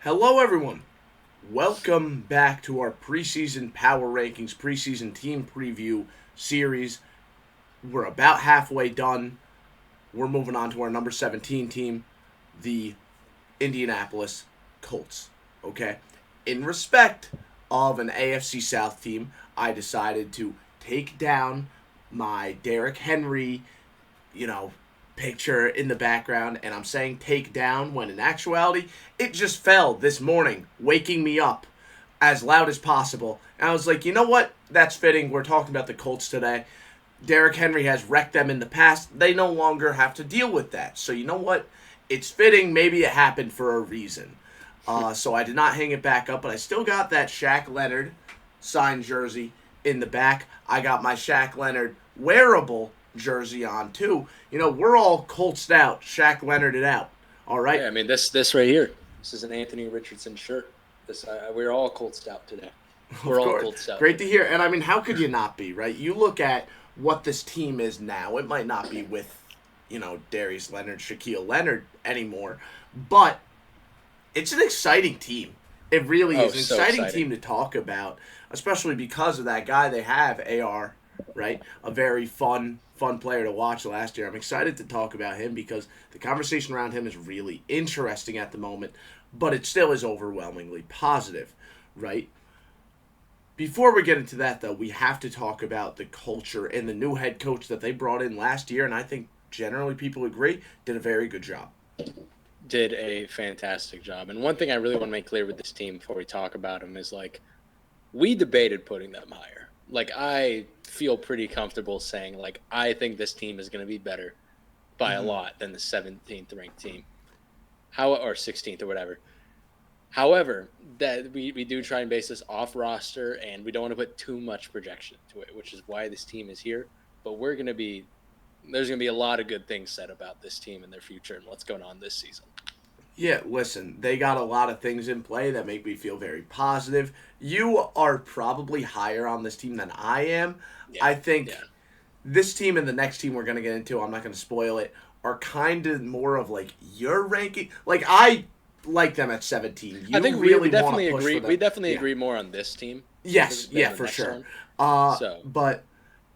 Hello, everyone. Welcome back to our preseason power rankings, preseason team preview series. We're about halfway done. We're moving on to our number 17 team, the Indianapolis Colts. Okay? In respect of an AFC South team, I decided to take down my Derrick Henry, you know, picture in the background, and I'm saying take down when in actuality it just fell this morning, waking me up as loud as possible. And I was like, you know what? That's fitting. We're talking about the Colts today. Derrick Henry has wrecked them in the past. They no longer have to deal with that. So you know what? It's fitting. Maybe it happened for a reason. So I did not hang it back up, but I still got that Shaq Leonard signed jersey in the back. I got my Shaq Leonard wearable jersey on too. You know, we're all Coltsed out, Shaq Leonarded out. All right. Yeah, I mean this right here. This is an Anthony Richardson shirt. We're all Coltsed out today. We're all Coltsed out. Great to hear. And I mean, how could you not be, right? You look at what this team is now. It might not be with, Darius Leonard, Shaquille Leonard anymore, but it's an exciting team. It really is an exciting team to talk about, especially because of that guy they have, AR, right? A very fun player to watch last year. I'm excited to talk about him because the conversation around him is really interesting at the moment, but it still is overwhelmingly positive, right? Before we get into that, though, we have to talk about the culture and the new head coach that they brought in last year, and I think generally people agree did a very good job. Did a fantastic job. And one thing I really want to make clear with this team before we talk about them is, we debated putting them higher. I feel pretty comfortable saying, I think this team is going to be better by a lot than the 17th ranked team. Or 16th or whatever. However, that we do try and base this off roster, and we don't want to put too much projection into it, which is why this team is here. But there's going to be a lot of good things said about this team and their future and what's going on this season. Yeah, listen, they got a lot of things in play that make me feel very positive. You are probably higher on this team than I am. Yeah, I think this team and the next team we're going to get into, I'm not going to spoil it, are kind of more of your ranking. I like them at 17. I think we definitely agree. We definitely agree more on this team. Yes, for sure. But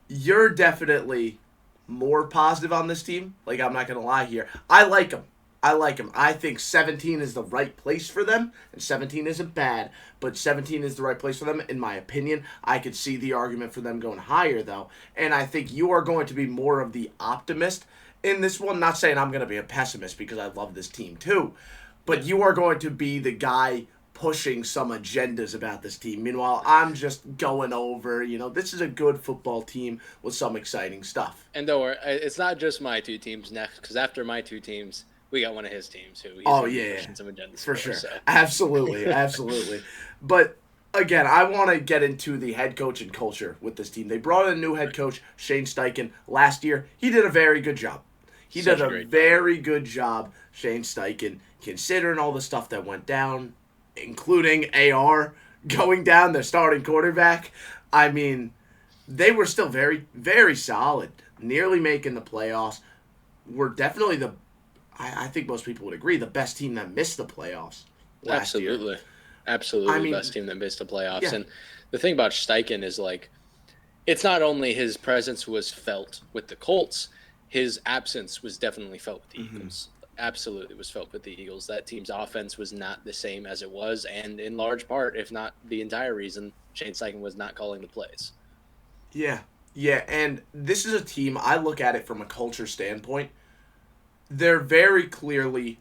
you're definitely more positive on this team. I'm not going to lie here. I like them. I think 17 is the right place for them, and 17 isn't bad, but 17 is the right place for them, in my opinion. I could see the argument for them going higher, though, and I think you are going to be more of the optimist in this one. Not saying I'm going to be a pessimist, because I love this team, too, but you are going to be the guy pushing some agendas about this team. Meanwhile, I'm just going over, this is a good football team with some exciting stuff. And don't worry, it's not just my two teams next, because after my two teams, we got one of his teams who he's pushing some agendas for sure. So. Absolutely. But again, I want to get into the head coach and culture with this team. They brought in a new head coach, Shane Steichen, last year. He did a very good job. He did a very good job, Shane Steichen, considering all the stuff that went down, including AR going down, their starting quarterback. I mean, they were still very, very solid, nearly making the playoffs. We're definitely I think most people would agree, the best team that missed the playoffs last year. Absolutely, best team that missed the playoffs. Yeah. And the thing about Steichen is, it's not only his presence was felt with the Colts, his absence was definitely felt with the Eagles. Absolutely was felt with the Eagles. That team's offense was not the same as it was, and in large part, if not the entire reason, Shane Steichen was not calling the plays. Yeah, and this is a team, I look at it from a culture standpoint. They're very clearly,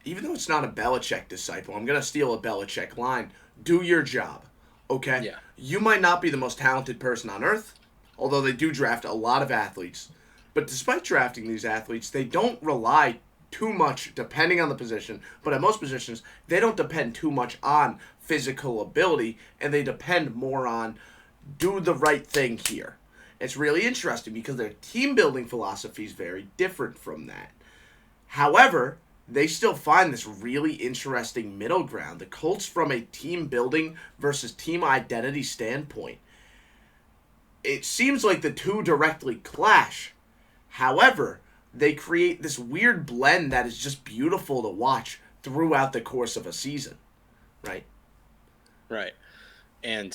even though it's not a Belichick disciple, I'm going to steal a Belichick line, do your job, okay? Yeah. You might not be the most talented person on earth, although they do draft a lot of athletes. But despite drafting these athletes, they don't rely too much, depending on the position, but at most positions, they don't depend too much on physical ability, and they depend more on do the right thing here. It's really interesting because their team-building philosophy is very different from that. However, they still find this really interesting middle ground. The Colts, from a team-building versus team identity standpoint, it seems like the two directly clash. However, they create this weird blend that is just beautiful to watch throughout the course of a season, right? Right. And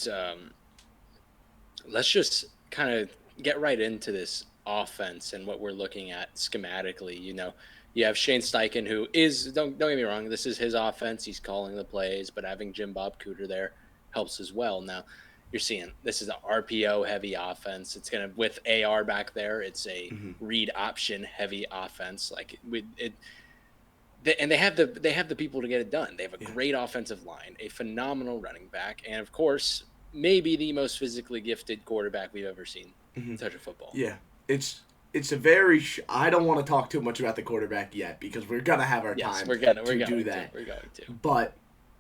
let's just kind of get right into this offense and what we're looking at schematically. You have Shane Steichen, who is, don't get me wrong, this is his offense. He's calling the plays, but having Jim Bob Cooter there helps as well. Now, you're seeing this is an RPO heavy offense. It's going to, with AR back there, it's a read option heavy offense. And they have the people to get it done. They have a great offensive line, a phenomenal running back, and of course, maybe the most physically gifted quarterback we've ever seen touch a football. Yeah, it's a very. I don't want to talk too much about the quarterback yet because we're gonna have our time to do that. We're going to. But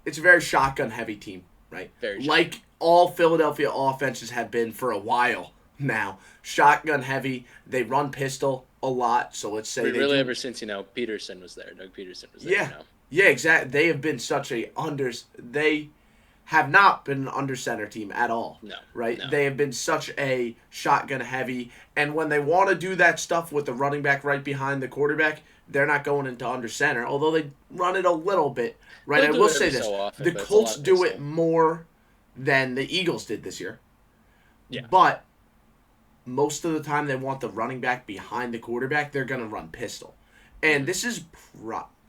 it's a very shotgun heavy team, right? Very shotgun. Like all Philadelphia offenses have been for a while now. Shotgun heavy. They run pistol a lot. So let's say ever since Peterson was there. Doug Peterson was there. Yeah, yeah, exactly. They have been such they have not been an under center team at all. No. Right? No. They have been such a shotgun heavy, and when they want to do that stuff with the running back right behind the quarterback, they're not going into under center, although they run it a little bit. Right? I will say this. So often, the Colts do it more than the Eagles did this year. Yeah. But most of the time they want the running back behind the quarterback, they're going to run pistol. And this is,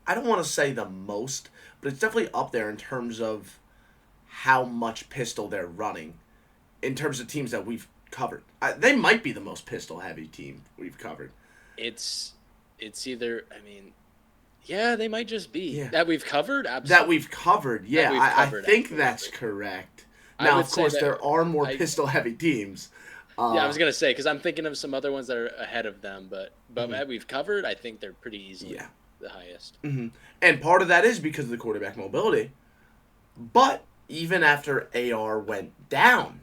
I don't want to say the most, but it's definitely up there in terms of how much pistol they're running in terms of teams that we've covered. They might be the most pistol-heavy team we've covered. It's either, they might just be. That we've covered? Absolutely. That we've covered, yeah. I think that's correct. Now, of course, there are more pistol-heavy teams. I was going to say, because I'm thinking of some other ones that are ahead of them, but that we've covered, I think they're pretty easily the highest. Mm-hmm. And part of that is because of the quarterback mobility. But even after AR went down,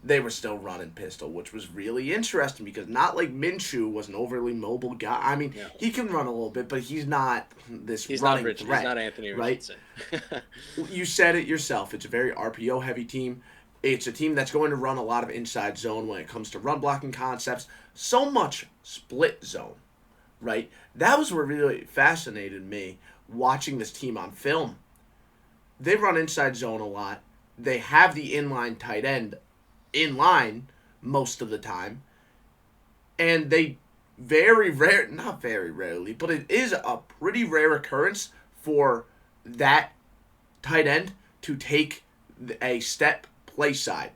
they were still running pistol, which was really interesting because not like Minshew was an overly mobile guy. He can run a little bit, but he's not running threat. He's not Anthony Richardson. Right? You said it yourself. It's a very RPO-heavy team. It's a team that's going to run a lot of inside zone when it comes to run blocking concepts. So much split zone, right? That was what really fascinated me watching this team on film. They run inside zone a lot. They have the inline tight end in line most of the time. And they not very rarely, but it is a pretty rare occurrence for that tight end to take a step play side.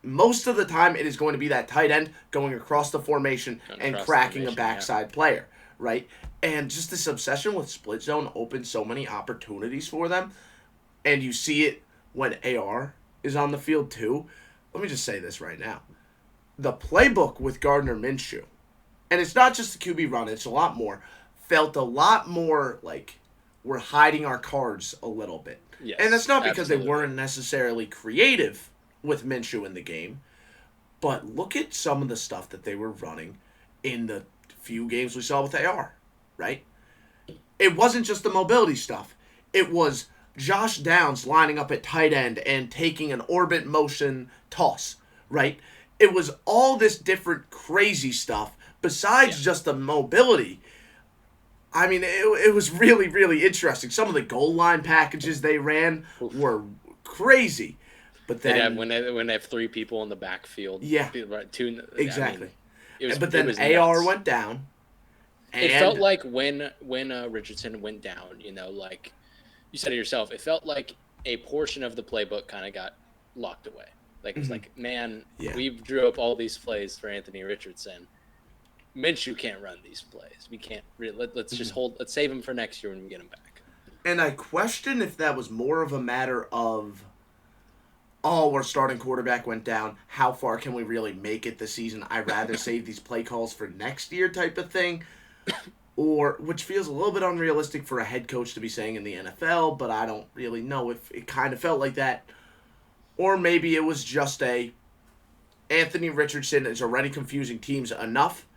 Most of the time, it is going to be that tight end going across the formation and cracking a backside player, right? And just this obsession with split zone opens so many opportunities for them. And you see it when AR is on the field too. Let me just say this right now. The playbook with Gardner Minshew, and it's not just the QB run, it's a lot more, felt a lot more like we're hiding our cards a little bit. Yes, and that's not because absolutely. They weren't necessarily creative with Minshew in the game, but look at some of the stuff that they were running in the few games we saw with AR, right? It wasn't just the mobility stuff. It was Josh Downs lining up at tight end and taking an orbit motion toss, right? It was all this different crazy stuff besides just the mobility. It was really, really interesting. Some of the goal line packages they ran were crazy. But then when they have three people in the backfield, two exactly. But then AR went down. It felt like when Richardson went down, like you said it yourself, it felt like a portion of the playbook kind of got locked away. Like it's like, man, we drew up all these plays for Anthony Richardson. Minshew can't run these plays. We can't. Let's just let's save him for next year when we get him back. And I question if that was more of a matter of, our starting quarterback went down. How far can we really make it this season? I'd rather save these play calls for next year type of thing. Or, which feels a little bit unrealistic for a head coach to be saying in the NFL, but I don't really know if it kind of felt like that. Or maybe it was just Anthony Richardson is already confusing teams enough,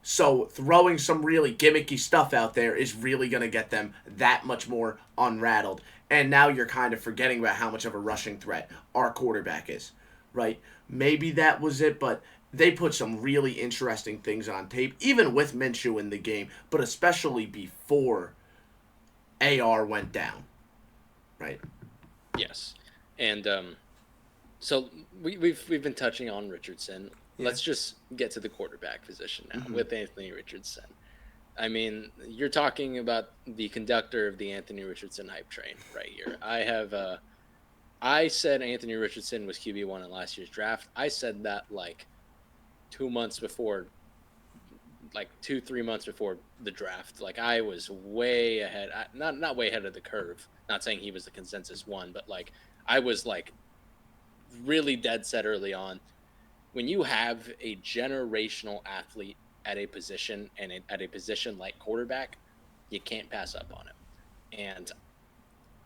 so throwing some really gimmicky stuff out there is really going to get them that much more unrattled. And now you're kind of forgetting about how much of a rushing threat our quarterback is, right? Maybe that was it, but they put some really interesting things on tape, even with Minshew in the game, but especially before AR went down, right? Yes, and so we've been touching on Richardson. Yeah. Let's just get to the quarterback position now Mm-hmm. with Anthony Richardson. I mean, you're talking about the conductor of the Anthony Richardson hype train right here. I said Anthony Richardson was QB1 in last year's draft. I said that like 2 months before, like 2 3 months before the draft. Like I was way ahead, not way ahead of the curve. Not saying he was the consensus one, but like I was like really dead set early on. When you have a generational athlete at a position and at a position like quarterback, you can't pass up on him. And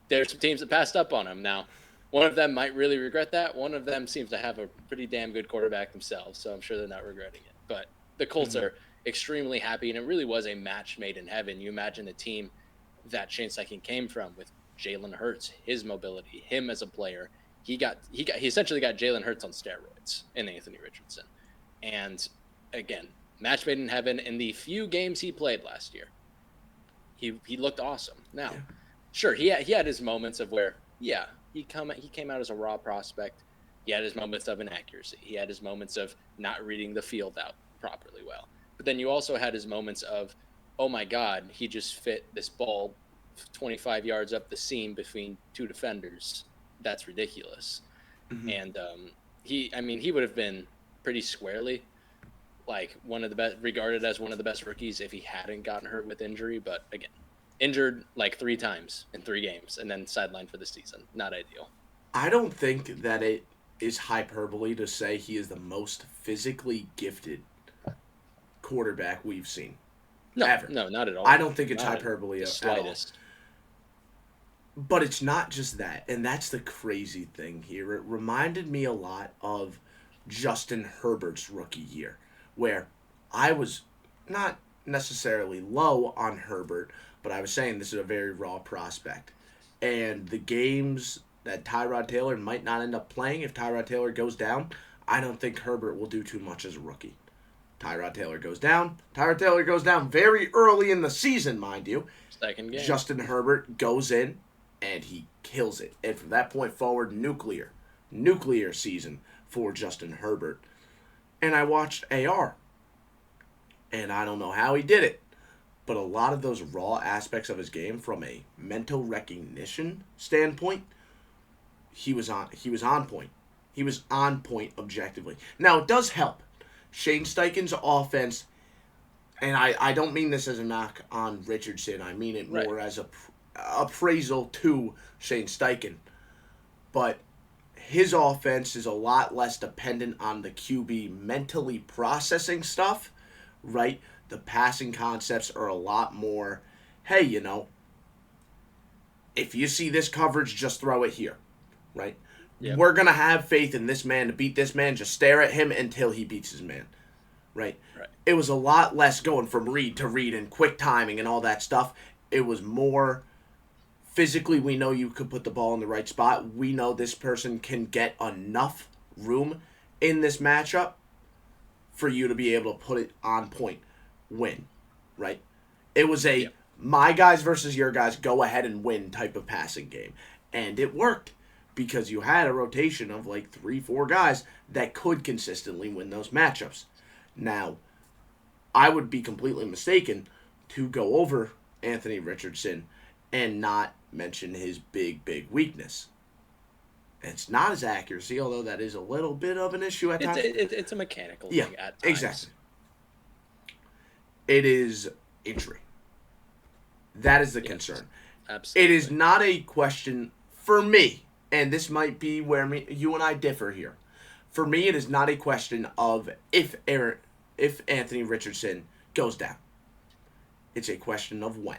there's some teams that passed up on him. Now, one of them might really regret that. One of them seems to have a pretty damn good quarterback themselves, so I'm sure they're not regretting it. But the Colts Mm-hmm. are extremely happy, and it really was a match made in heaven. You imagine the team that Shane Steichen came from with Jalen Hurts, his mobility, him as a player. He essentially got Jalen Hurts on steroids in Anthony Richardson. And again, match made in heaven. In the few games he played last year, he looked awesome. Now, Yeah. sure, he had his moments of where, yeah, he came out as a raw prospect. He had his moments of inaccuracy. He had his moments of not reading the field out properly well. But then you also had his moments of, oh my God, he just fit this ball 25 yards up the seam between two defenders. That's ridiculous. Mm-hmm. And I mean, he would have been pretty squarely like one of the best, regarded as one of the best rookies if he hadn't gotten hurt with injury. But again, injured like 3 times in 3 games and then sidelined for the season. Not ideal. I don't think that it is hyperbole to say he is the most physically gifted quarterback we've seen No, ever. no, not at I all. don't think it's Not hyperbole the at all. slightest. But it's not just that, and that's the crazy thing here. It reminded me a lot of Justin Herbert's rookie year, where I was not necessarily low on Herbert, but I was saying this is a very raw prospect. And the games that Tyrod Taylor might not end up playing if Tyrod Taylor goes down, I don't think Herbert will do too much as a rookie. Tyrod Taylor goes down. Tyrod Taylor goes down very early in the season, mind you. Second game. Justin Herbert goes in and he kills it. And from that point forward, nuclear season for Justin Herbert. And I watched AR, and I don't know how he did it, but a lot of those raw aspects of his game from a mental recognition standpoint, he was on point. He was on point objectively. Now it does help. Shane Steichen's offense, and I don't mean this as a knock on Richardson. I mean it Right. more as a appraisal to Shane Steichen. But his offense is a lot less dependent on the QB mentally processing stuff, right? The passing concepts are a lot more, hey, if you see this coverage, just throw it here, right? Yep. We're going to have faith in this man to beat this man. Just stare at him until he beats his man, right? Right. It was a lot less going from read to read and quick timing and all that stuff. It was more physically, we know you could put the ball in the right spot. We know this person can get enough room in this matchup for you to be able to put it on point, win, right? It was a Yep. my guys versus your guys, go ahead and win type of passing game. And it worked because you had a rotation of like 3-4 guys that could consistently win those matchups. Now, I would be completely mistaken to go over Anthony Richardson and not mention his big weakness. It's not his accuracy, although that is a little bit of an issue at times. It's a mechanical thing at times. Exactly. It is injury. That is the concern. Absolutely. It is not a question for me, and this might be where you and I differ here. For me, it is not a question of if Anthony Richardson goes down. It's a question of when.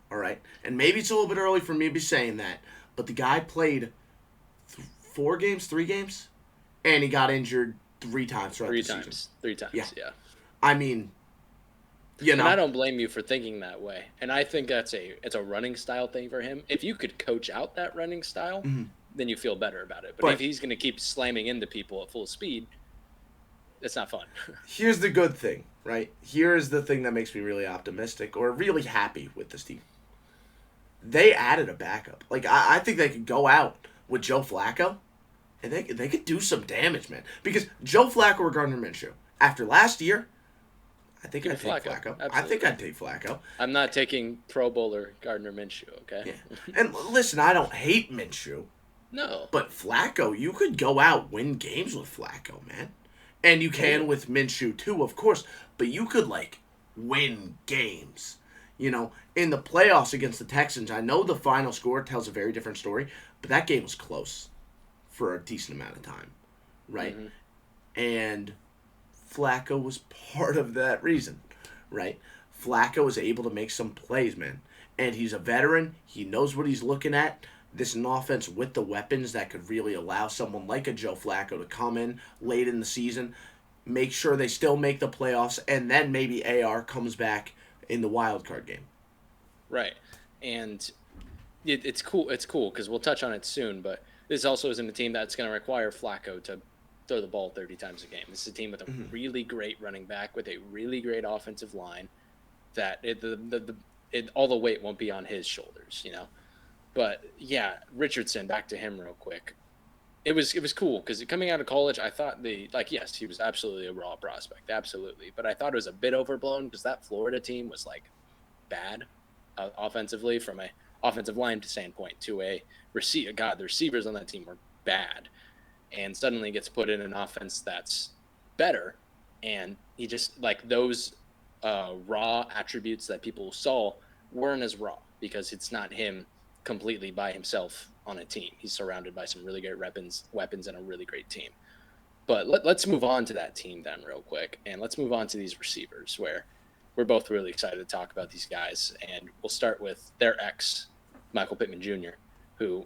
All right? And maybe it's a little bit early for me to be saying that, but the guy played 3 games, and he got injured 3 times throughout the season. 3 times, yeah. I mean, And I don't blame you for thinking that way. And I think it's a running style thing for him. If you could coach out that running style, then you feel better about it. But if he's going to keep slamming into people at full speed, it's not fun. Here's the good thing, right? Here is the thing that makes me really optimistic or really happy with this team. they added a backup. Like, I think they could go out with Joe Flacco, and they could do some damage, man. Because Joe Flacco or Gardner Minshew, after last year, I think Give me I'd take Flacco. Flacco. I think Absolutely. I'd take Flacco. I'm not taking Pro Bowler Gardner Minshew. Okay. Yeah. And listen, I don't hate Minshew, No. but Flacco, you could go out, win games with Flacco, man. And you can Totally. with Minshew too, of course. But you could, like, win games. In the playoffs against the Texans, I know the final score tells a very different story, but that game was close for a decent amount of time, right? Hmm. And Flacco was part of that reason, right? Flacco was able to make some plays, man. And he's a veteran. He knows what he's looking at. This is an offense with the weapons that could really allow someone like a Joe Flacco to come in late in the season, make sure they still make the playoffs, and then maybe AR comes back in the wild card game. Right. And it's cool. It's cool because we'll touch on it soon. But this also isn't a team that's going to require Flacco to throw the ball 30 times a game. This is a team with a really great running back with a really great offensive line. That all the weight won't be on his shoulders, you know. But yeah, Richardson. Back to him real quick. It was cool because coming out of college, I thought yes, he was absolutely a raw prospect, absolutely. But I thought it was a bit overblown because that Florida team was like bad offensively from a offensive line standpoint to a receiver. God, the receivers on that team were bad, and suddenly gets put in an offense that's better, and he just like those raw attributes that people saw weren't as raw because it's not him completely by himself on a team. He's surrounded by some really great weapons and a really great team. But let's move on to that team then real quick, and let's move on to these receivers where we're both really excited to talk about these guys. And we'll start with their ex, Michael Pittman Jr., who,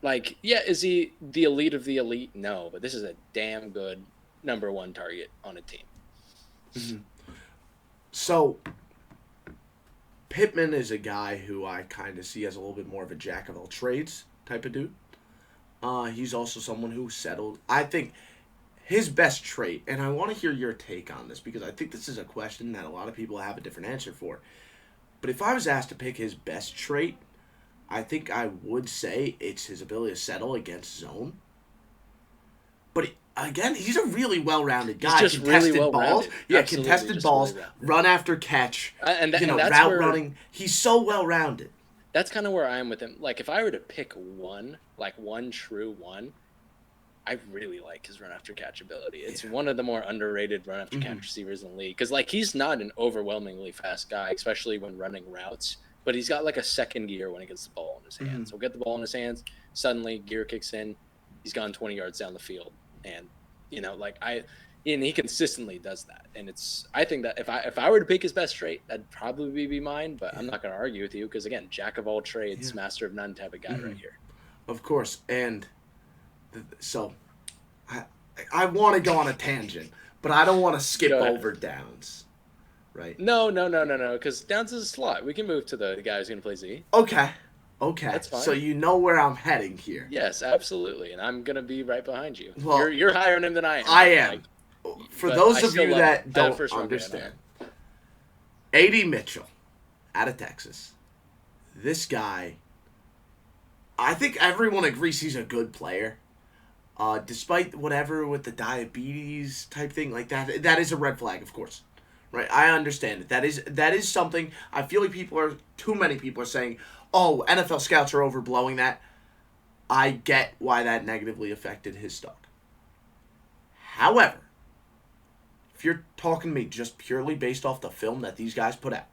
like, yeah, is he the elite of the elite? No, but this is a damn good number one target on a team. Mm-hmm. So, Pittman is a guy who I kind of see as a little bit more of a jack of all trades type of dude. He's also someone who settled. I think his best trait, and I want to hear your take on this because I think this is a question that a lot of people have a different answer for. But if I was asked to pick his best trait, I think I would say it's his ability to settle against zone. But again, he's a really well-rounded guy. He's just really well-rounded. Yeah, Absolutely, contested just balls, really run after catch, and that's route where, running. He's so well-rounded. That's kind of where I am with him. Like, if I were to pick one true one, I really like his run after catch ability. It's one of the more underrated run after catch receivers in the league. Because, like, he's not an overwhelmingly fast guy, especially when running routes. But he's got, like, a second gear when he gets the ball in his hands. He'll get the ball in his hands. Suddenly, gear kicks in. He's gone 20 yards down the field. And, and he consistently does that. And I think that if I were to pick his best trait, that'd probably be mine. But I'm not going to argue with you because, again, jack of all trades, master of none type of guy right here. Of course. And so I want to go on a tangent, but I don't want to skip over Downs. Right? No. Because Downs is a slot. We can move to the guy who's going to play Z. Okay. That's fine. So you know where I'm heading here. Yes, absolutely. And I'm going to be right behind you. Well, you're higher on him than I am. I am. For those of you that don't understand, A.D. Mitchell out of Texas. This guy, I think everyone agrees he's a good player. Despite whatever with the diabetes type thing like that is a red flag, of course. Right? I understand it. That is something I feel like too many people are saying, oh, NFL scouts are overblowing that. I get why that negatively affected his stock. However, if you're talking to me just purely based off the film that these guys put out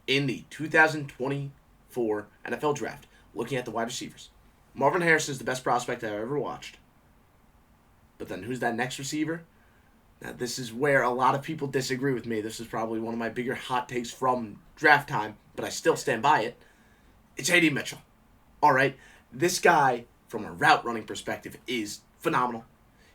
in the 2024 NFL Draft, looking at the wide receivers, Marvin Harrison is the best prospect I've ever watched. But then who's that next receiver? Now, this is where a lot of people disagree with me. This is probably one of my bigger hot takes from draft time, but I still stand by it. It's A.D. Mitchell. All right? This guy, from a route running perspective, is phenomenal.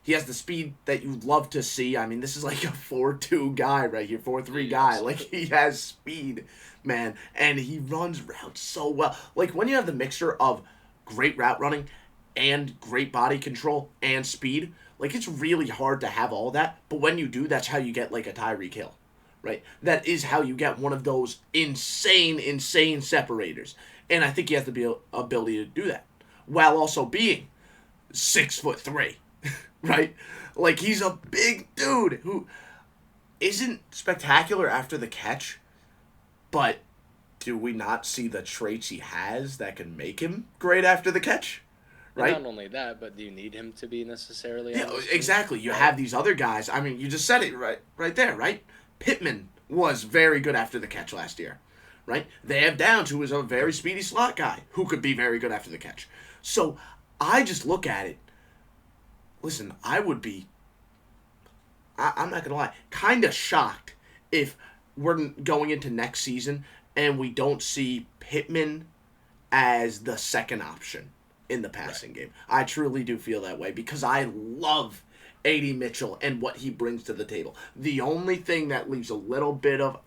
He has the speed that you'd love to see. I mean, this is like a 4.2 guy right here, 4.3 guy. Like, he has speed, man. And he runs routes so well. Like, when you have the mixture of great route running and great body control and speed, like, it's really hard to have all that. But when you do, that's how you get, like, a Tyreek Hill, right? That is how you get one of those insane separators. And I think he has the ability to do that while also being 6'3", right? Like, he's a big dude who isn't spectacular after the catch, but do we not see the traits he has that can make him great after the catch? And Right? not only that, but do you need him to be necessarily Yeah, on this team? exactly. You Right. have these other guys. I mean, you just said it right there, right? Pittman was very good after the catch last year, right? They have Downs, who is a very speedy slot guy, who could be very good after the catch. So I just look at it. Listen, I would be. I'm not gonna lie, kind of shocked if we're going into next season and we don't see Pittman as the second option in the Right. passing game. I truly do feel that way because I love A.D. Mitchell and what he brings to the table. The only thing that leaves a little bit of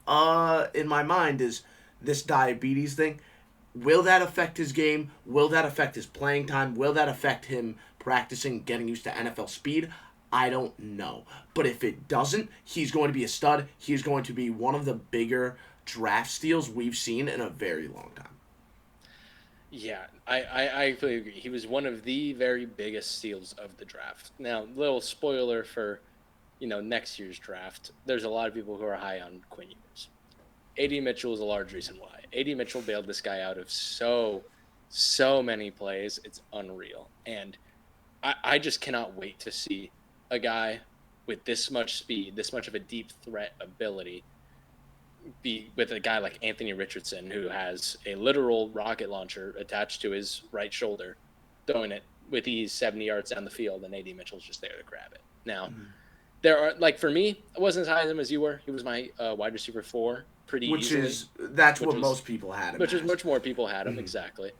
in my mind is this diabetes thing. Will that affect his game? Will that affect his playing time? Will that affect him practicing, getting used to NFL speed? I don't know. But if it doesn't, he's going to be a stud. He's going to be one of the bigger draft steals we've seen in a very long time. Yeah, I completely agree. He was one of the very biggest steals of the draft. Now, little spoiler for, next year's draft. There's a lot of people who are high on Quinn Ewers. AD Mitchell is a large reason why. AD Mitchell bailed this guy out of so many plays. It's unreal. And I just cannot wait to see a guy with this much speed, this much of a deep threat ability, be with a guy like Anthony Richardson, who has a literal rocket launcher attached to his right shoulder, throwing it with ease 70 yards down the field, and AD Mitchell's just there to grab it. Now, there are, like, for me, I wasn't as high as him as you were. He was my wide receiver 4 pretty Which easily. is that's what most people had him Which is as. much more people had him, exactly.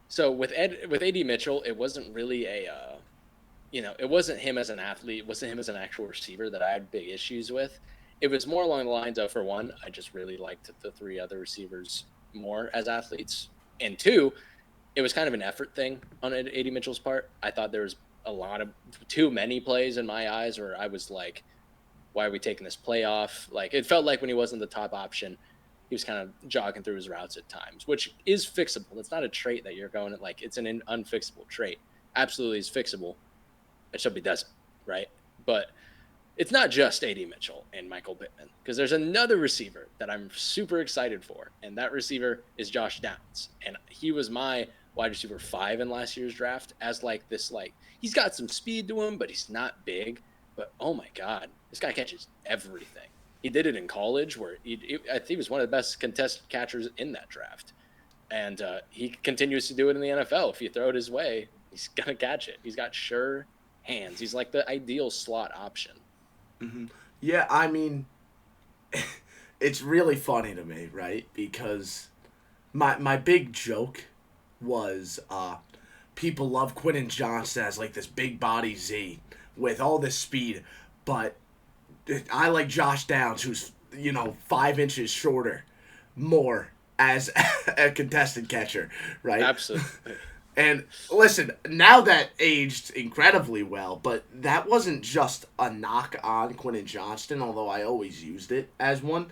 So with AD Mitchell, it wasn't really it wasn't him as an athlete, it wasn't him as an actual receiver that I had big issues with. It was more along the lines of, for one, I just really liked the 3 other receivers more as athletes, and 2, it was kind of an effort thing on AD Mitchell's part. I thought there was a lot of too many plays in my eyes where I was like, why are we taking this play off? Like, it felt like when he wasn't the top option, he was kind of jogging through his routes at times, which is fixable. It's not a trait that you're going at, like, it's an unfixable trait. Absolutely is fixable. It should be doesn't, right? But it's not just AD Mitchell and Michael Pittman, because there's another receiver that I'm super excited for, and that receiver is Josh Downs. And he was my wide receiver 5 in last year's draft, as like this, like, he's got some speed to him, but he's not big. But oh my God, this guy catches everything. He did it in college, where I think he was one of the best contested catchers in that draft. And he continues to do it in the NFL. If you throw it his way, he's going to catch it. He's got sure hands. He's like the ideal slot option. Yeah, I mean, it's really funny to me, right? Because my big joke was people love Quentin Johnson as like this big body Z with all this speed, but I like Josh Downs, who's 5 inches shorter, more as a contested catcher, right? Absolutely. And listen, now that aged incredibly well, but that wasn't just a knock on Quentin Johnston, although I always used it as one.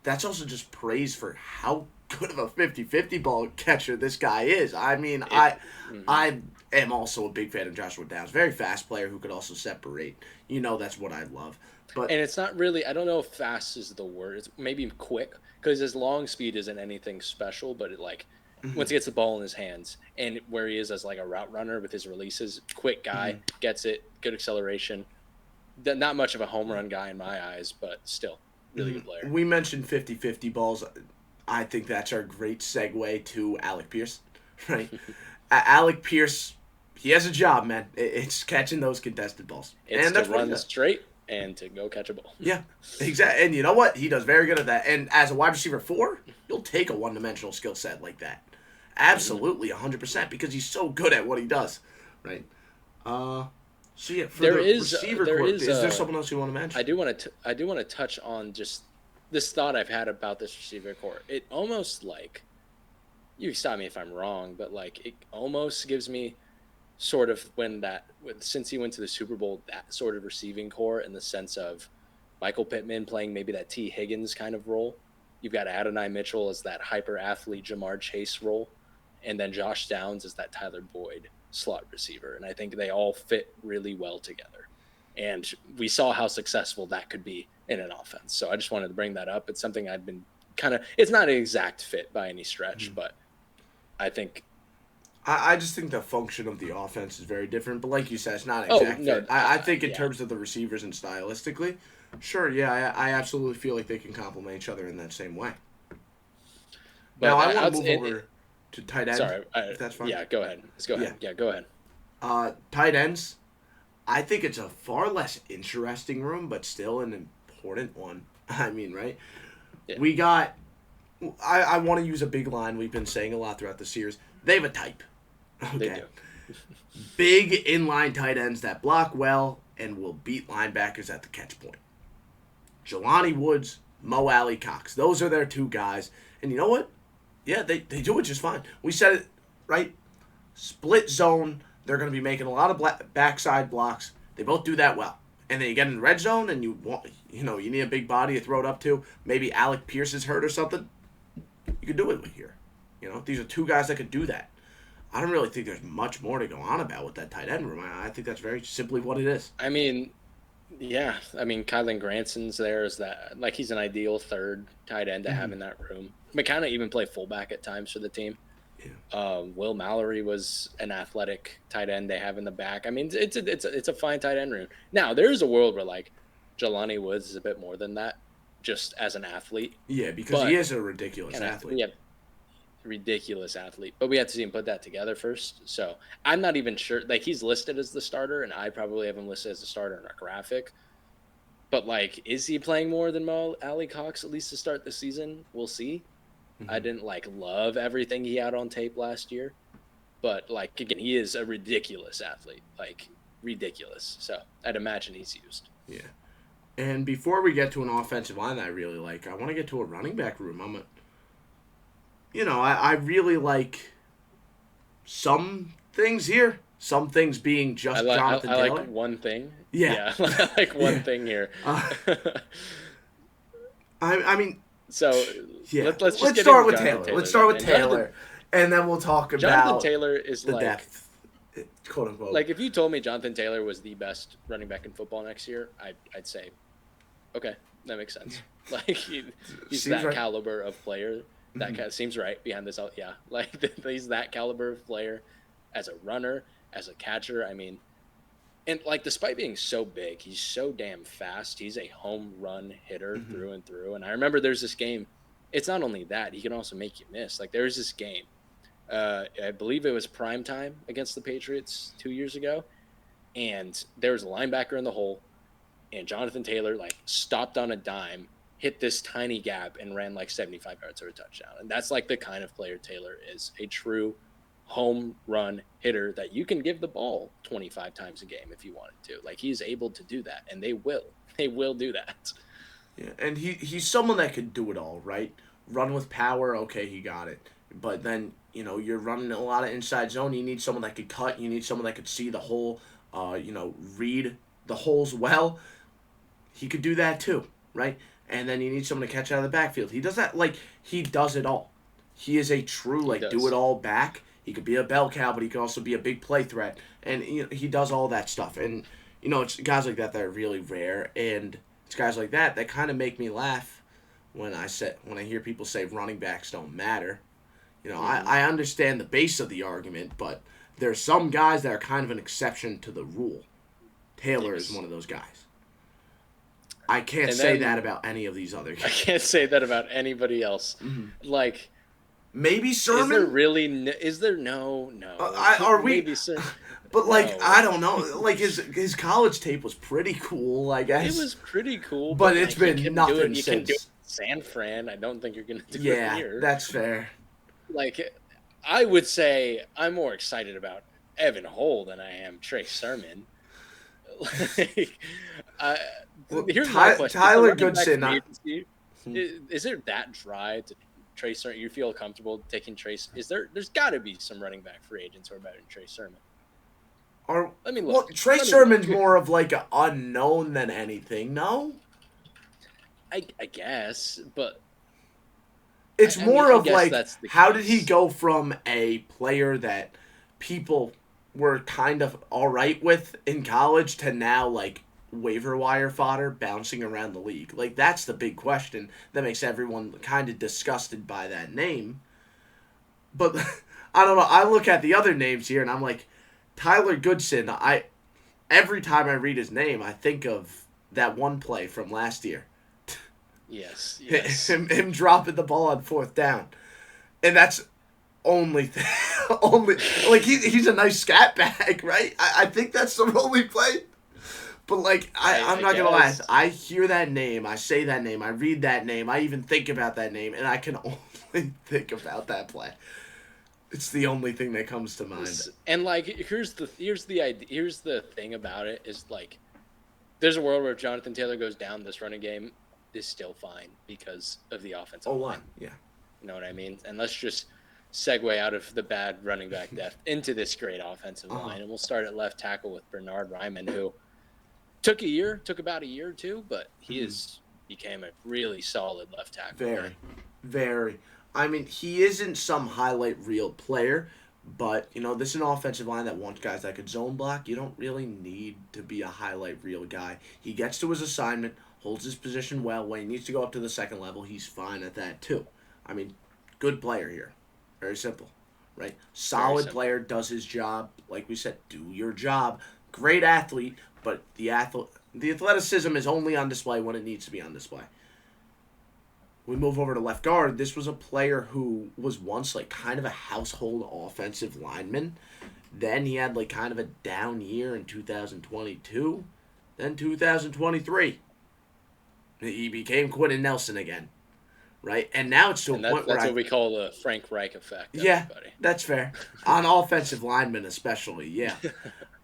That's also just praise for how good of a 50-50 ball catcher this guy is. I mean, I am also a big fan of Joshua Downs. Very fast player who could also separate. That's what I love. But And it's not really, I don't know if fast is the word. It's maybe quick, because his long speed isn't anything special, but it, like, once he gets the ball in his hands, and where he is as like a route runner with his releases, quick guy, gets it, good acceleration. Not much of a home run guy in my eyes, but still, really good player. we mentioned 50-50 balls. I think that's our great segue to Alec Pierce, right? Alec Pierce, he has a job, man. It's catching those contested balls. It's And that's to what he run does. straight and to go catch a ball. Yeah, exactly. And you know what? He does very good at that. And as a wide receiver 4, you'll take a one-dimensional skill set like that. Absolutely, 100%, because he's so good at what he does, right? So yeah, for the receiver court, is there someone else you want to mention? I do want to touch on just this thought I've had about this receiver core. It almost, like, you stop me if I'm wrong, but like, it almost gives me sort of since he went to the Super Bowl, that sort of receiving core, in the sense of Michael Pittman playing maybe that T. Higgins kind of role, You've got Adonai Mitchell as that hyper athlete Jamar Chase role, and then Josh Downs as that Tyler Boyd slot receiver. And I think they all fit really well together. And we saw how successful that could be in an offense. So I just wanted to bring that up. It's something I've been it's not an exact fit by any stretch, but I think. I just think the function of the offense is very different. But like you said, it's not an exact fit. I think in terms of the receivers and stylistically, sure, yeah, I absolutely feel like they can complement each other in that same way. But now I want to move over to tight end. Sorry, if that's fine. Yeah, go ahead. Let's go ahead. Yeah, go ahead. Tight ends, I think it's a far less interesting room, but still an important one. I mean, right? Yeah. We got. I want to use a big line we've been saying a lot throughout the series. They have a type. Okay. They do. Big inline tight ends that block well and will beat linebackers at the catch point. Jelani Woods, Mo Alley Cox. Those are their two guys. And you know what? Yeah, they do it just fine. We said it, right? Split zone. They're going to be making a lot of backside blocks. They both do that well. And then you get in the red zone and you need a big body to throw it up to. Maybe Alec Pierce is hurt or something. You could do it here. These are two guys that could do that. I don't really think there's much more to go on about with that tight end room. I think that's very simply what it is. I mean, yeah. I mean, Kylan Granson's there is that. Like, he's an ideal third tight end to have in that room. McKenna even play fullback at times for the team. Yeah. Will Mallory was an athletic tight end they have in the back. I mean, it's a fine tight end room. Now, there's a world where, like, Jelani Woods is a bit more than that, just as an athlete. Yeah, because he is a ridiculous athlete. Yeah, ridiculous athlete. But we have to see him put that together first. So I'm not even sure. Like, he's listed as the starter, and I probably have him listed as the starter in our graphic. But, like, is he playing more than Mo Alley Cox at least to start the season? We'll see. Mm-hmm. I didn't, like, love everything he had on tape last year. But, like, again, he is a ridiculous athlete. Like, ridiculous. So I'd imagine he's used. Yeah. And before we get to an offensive line that I really like, I want to get to a running back room. I really like some things here. Some things being just Jonathan Taylor. I like one thing. Yeah. I like one thing here. I mean... So, yeah. Let's start with Taylor. Let's start with Taylor, and then we'll talk about Jonathan Taylor is the depth, quote unquote. Like, if you told me Jonathan Taylor was the best running back in football next year, I'd say, okay, that makes sense. Like, he's that right. Caliber of player. That seems right behind this. Yeah, like he's that caliber of player as a runner, as a catcher. I mean, and like despite being so big, he's so damn fast. He's a home run hitter through and through. And I remember there's this game. It's not only that, he can also make you miss. Like there's this game. I believe it was prime time against the Patriots 2 years ago, and there was a linebacker in the hole, and Jonathan Taylor like stopped on a dime, hit this tiny gap, and ran like 75 yards for a touchdown. And that's like the kind of player Taylor is, a true home run hitter that you can give the ball 25 times a game if you wanted to. Like he's able to do that, and they will do that. Yeah, and he's someone that could do it all, right? Run with power, okay, he got it. But then, you're running a lot of inside zone. You need someone that could cut. You need someone that could see the hole, read the holes well. He could do that too, right? And then you need someone to catch out of the backfield. He does that, he does it all. He is a true, do-it-all back. He could be a bell cow, but he could also be a big play threat. And he does all that stuff. And, it's guys like that are really rare. And it's guys like that kind of make me laugh when I hear people say running backs don't matter. I understand the base of the argument, but there's some guys that are kind of an exception to the rule. Taylor is one of those guys. I can't say that about any of these other guys. I can't say that about anybody else. Mm-hmm. Like, maybe Sermon. Is there really? Is there no? Are we? Maybe But I don't know. Like his college tape was pretty cool. I guess it was pretty cool. But it's been nothing since. You can do it in San Fran. I don't think you're gonna do it here. Yeah, that's fair. Like, I would say I'm more excited about Evan Hull than I am Trey Sermon. Here's my question. Tyler Goodson. Is there that dry to Trey Sermon? You feel comfortable taking Trace? There's got to be some running back free agents who are better than Trey Sermon. Let me look. Well, Trey Sermon's more of like an unknown than anything. No. I guess, but It's I mean, more I of guess like, that's the how did he case. go from a player that people were kind of all right with in college to now like waiver wire fodder bouncing around the league? Like, that's the big question that makes everyone kind of disgusted by that name. But I don't know. I look at the other names here and I'm like, Tyler Goodson. Every time I read his name, I think of that one play from last year. Yes, yes. Him dropping the ball on fourth down, and that's only only like he's a nice scat bag, right? I think that's the role we play. But like I'm I not gonna lie, guess. I hear that name, I say that name, I read that name, I even think about that name, and I can only think about that play. It's the only thing that comes to mind. And like, here's the thing about it is like, there's a world where if Jonathan Taylor goes down, this running game is still fine because of the offensive Oh, line. line, yeah. You know what I mean? And let's just segue out of the bad running back depth into this great offensive line, and we'll start at left tackle with Bernard Ryman, who took about a year or two, but he is became a really solid left tackle. Very, very. I mean, he isn't some highlight reel player, but this is an offensive line that wants guys that could zone block. You don't really need to be a highlight reel guy. He gets to his assignment, holds his position well. When he needs to go up to the second level, he's fine at that too. I mean, good player here. Very simple, right? Solid player, does his job. Like we said, do your job. Great athlete, but the athleticism is only on display when it needs to be on display. We move over to left guard. This was a player who was once like kind of a household offensive lineman. Then he had like kind of a down year in 2022. Then 2023, he became Quentin Nelson again, right? And now it's to a point where that's what we call the Frank Reich effect. Yeah, everybody. that's fair. On offensive linemen especially, yeah.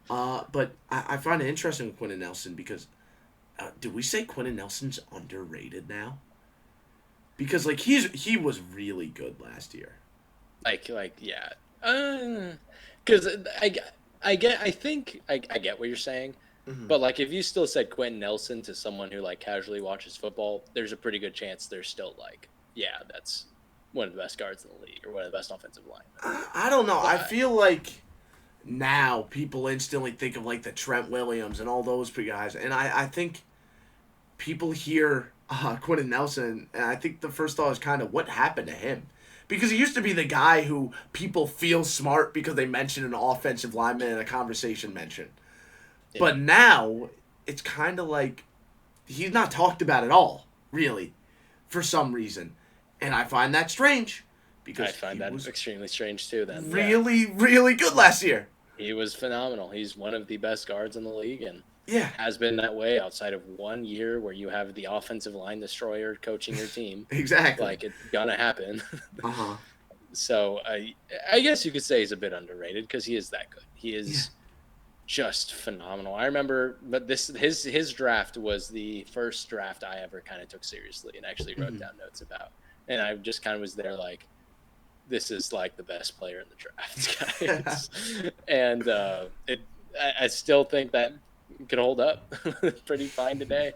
But I find it interesting with Quentin Nelson because did we say Quentin Nelson's underrated now? Because like he was really good last year. Yeah, because I get what you're saying, but like if you still said Quentin Nelson to someone who like casually watches football, there's a pretty good chance they're still like, yeah, that's one of the best guards in the league or one of the best offensive linemen. I don't know. I feel like now people instantly think of like the Trent Williams and all those guys, and I think people hear Quentin Nelson, and I think the first thought is kind of what happened to him. Because he used to be the guy who people feel smart because they mention an offensive lineman in a conversation mention. Yeah. But now, it's kind of like he's not talked about at all, really, for some reason. And I find that strange. Because I find that extremely strange, too. Then really, really good last year. He was phenomenal. He's one of the best guards in the league, and has been that way outside of 1 year where you have the offensive line destroyer coaching your team. Exactly. Like, it's gonna happen. So I guess you could say he's a bit underrated because he is that good. He is just phenomenal. I remember, but his draft was the first draft I ever kind of took seriously and actually wrote down notes about. And I just kind of was there like, this is like the best player in the draft, guys. And I still think that could hold up pretty fine today.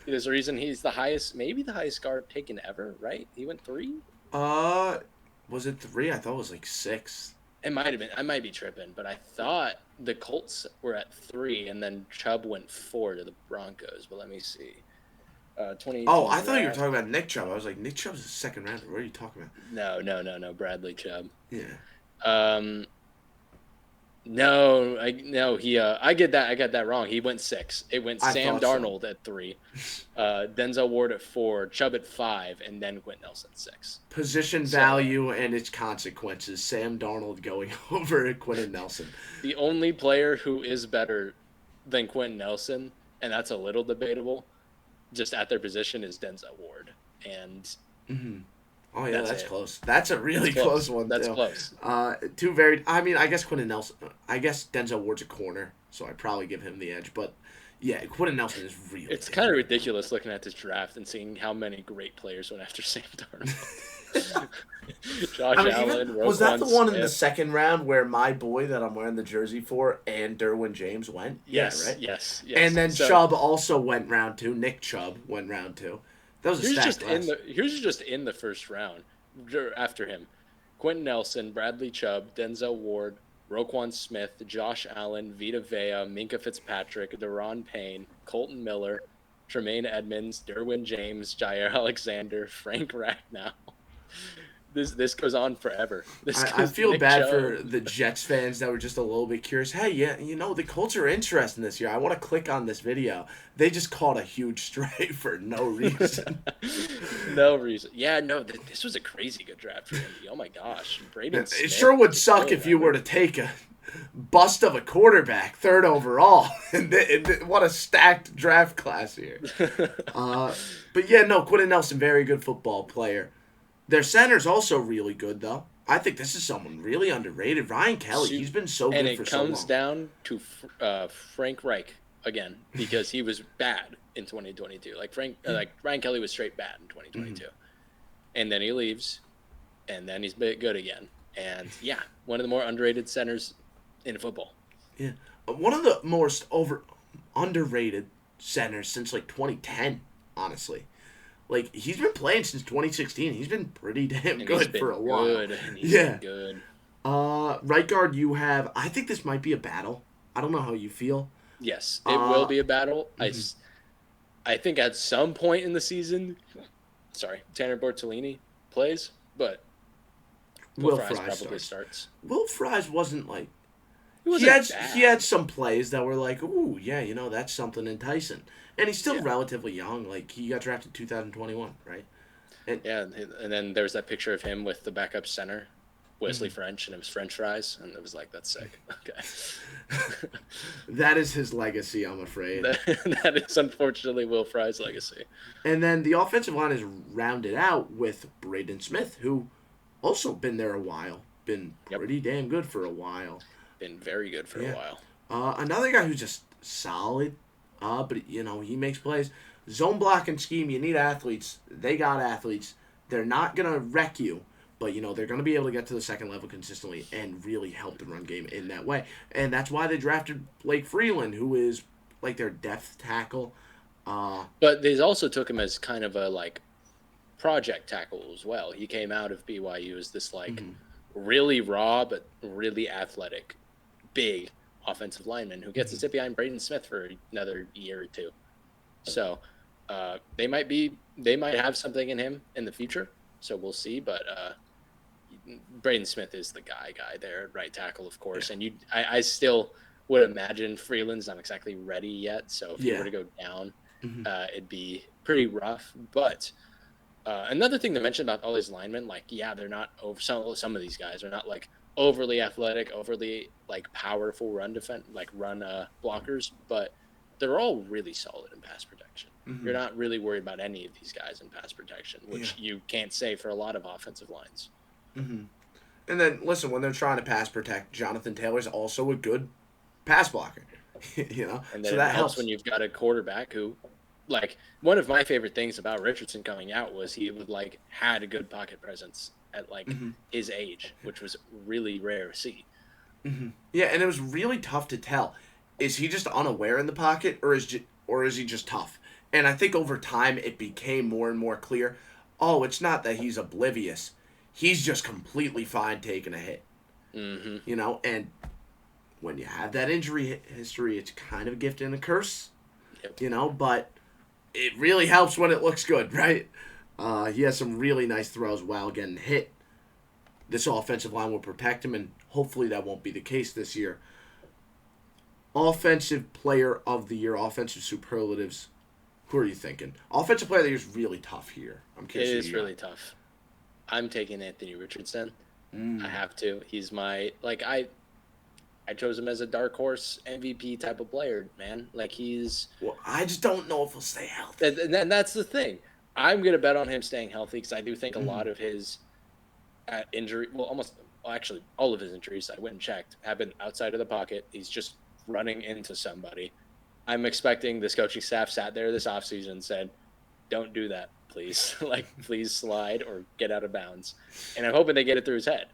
There's a reason he's maybe the highest guard taken ever, right? He went 3? Was it 3? I thought it was like 6. It might have been. I might be tripping, but I thought the Colts were at 3, and then Chubb went 4 to the Broncos. But let me see. I thought you were talking about Nick Chubb. I was like, Nick Chubb's a second rounder. What are you talking about? No. Bradley Chubb. Yeah. No. I get that. I got that wrong. He went 6. It went Sam Darnold at 3, Denzel Ward at 4, Chubb at 5, and then Quentin Nelson 6. Position value and its consequences. Sam Darnold going over Quentin Nelson. The only player who is better than Quentin Nelson, and that's a little debatable, just at their position, is Denzel Ward. And oh yeah, that's close. That's a really close one. That's close. Two very. I mean, I guess Quentin Nelson. I guess Denzel Ward's a corner, so I'd probably give him the edge. But yeah, Quentin Nelson is really. It's kind of ridiculous looking at this draft and seeing how many great players went after Sam Darnold. Josh Allen. Was that the one in the second round where my boy that I'm wearing the jersey for and Derwin James went? Yes, yeah, right. Yes. And then Chubb also went round 2. Nick Chubb went round 2. That was a stacked class. Here's just in the first round. after him: Quentin Nelson, Bradley Chubb, Denzel Ward, Roquan Smith, Josh Allen, Vita Vea, Minka Fitzpatrick, Deron Payne, Colton Miller, Tremaine Edmonds, Derwin James, Jair Alexander, Frank Ragnow. This goes on forever. This I goes feel Nick bad Chubb. for the Jets fans that were just a little bit curious. Hey, yeah, the Colts are interesting this year. I want to click on this video. They just caught a huge stray for no reason. No reason. Yeah, no, this was a crazy good draft for Indy. Oh my gosh. Braden It Smith. sure would was suck really if you were to levered. take a bust of a quarterback, third overall. What a stacked draft class here. But yeah, no, Quentin Nelson, very good football player. Their center's also really good, though. I think this is someone really underrated. Ryan Kelly, he's been so And good for it so comes long. down to Frank Reich again because he was bad in 2022. Like Ryan Kelly was straight bad in 2022, and then he leaves, and then he's good again. And yeah, one of the more underrated centers in football. Yeah, one of the most underrated centers since like 2010. Honestly, like he's been playing since 2016. He's been pretty damn And he's good for been a while. good, and he's Yeah. been good. Right guard, you have. I think this might be a battle. I don't know how you feel. Yes, it will Uh, be a battle. I think at some point in the season, Tanner Bortolini plays, but Will Will Fries Fry probably starts. starts. Will Fries wasn't like He he wasn't had bad. he had some plays that were like, ooh, yeah, that's something enticing. And he's still Yeah. relatively young. Like he got drafted 2021, right? And Yeah, and then there's that picture of him with the backup center, Wesley French, and it was French fries, and it was like, that's sick. Okay. that is his legacy, I'm afraid. that is unfortunately Will Fry's legacy. And then the offensive line is rounded out with Braden Smith, who also been there a while, been Yep. pretty damn good for a while. Been very good for a Yeah. while. Another guy who's just solid, but he makes plays. Zone blocking scheme, you need athletes. They got athletes. They're not gonna wreck you, but they're gonna be able to get to the second level consistently and really help the run game in that way. And that's why they drafted Blake Freeland, who is like their depth tackle. But they also took him as kind of a like project tackle as well. He came out of BYU as this like really raw but really athletic, big offensive lineman who gets to sit behind Braden Smith for another year or two. So they might have something in him in the future. So we'll see. But Braden Smith is the guy there at right tackle, of course. And I still would imagine Freeland's not exactly ready yet. So if he were to go down, it'd be pretty rough. But another thing to mention about all these linemen, like, yeah, they're not over some of these guys are not like overly athletic, overly like powerful run blockers, but they're all really solid in pass protection. You're not really worried about any of these guys in pass protection, which you can't say for a lot of offensive lines. And then listen, when they're trying to pass protect, Jonathan Taylor's also a good pass blocker. And then so it that helps helps. when you've got a quarterback who, like, one of my favorite things about Richardson coming out was he would like had a good pocket presence at like his age, which was really rare to see. Yeah, and it was really tough to tell. Is he just unaware in the pocket, or is he just tough? And I think over time it became more and more clear. Oh, it's not that he's oblivious. He's just completely fine taking a hit. And when you have that injury history, it's kind of a gift and a curse. But it really helps when it looks good, right? He has some really nice throws while getting hit. This offensive line will protect him, and hopefully that won't be the case this year. Offensive player of the year, offensive superlatives. Who are you thinking? Offensive player of the year is really tough here. I'm curious. It is really tough. I'm taking Anthony Richardson. I have to. He's my I chose him as a dark horse MVP type of player, man. Like he's. Well, I just don't know if he'll stay healthy. And that's the thing. I'm gonna bet on him staying healthy because I do think a lot of his injury, actually all of his injuries, I went and checked, have been outside of the pocket. He's just running into somebody. I'm expecting this coaching staff sat there this offseason and said, "Don't do that, please. Please slide or get out of bounds." And I'm hoping they get it through his head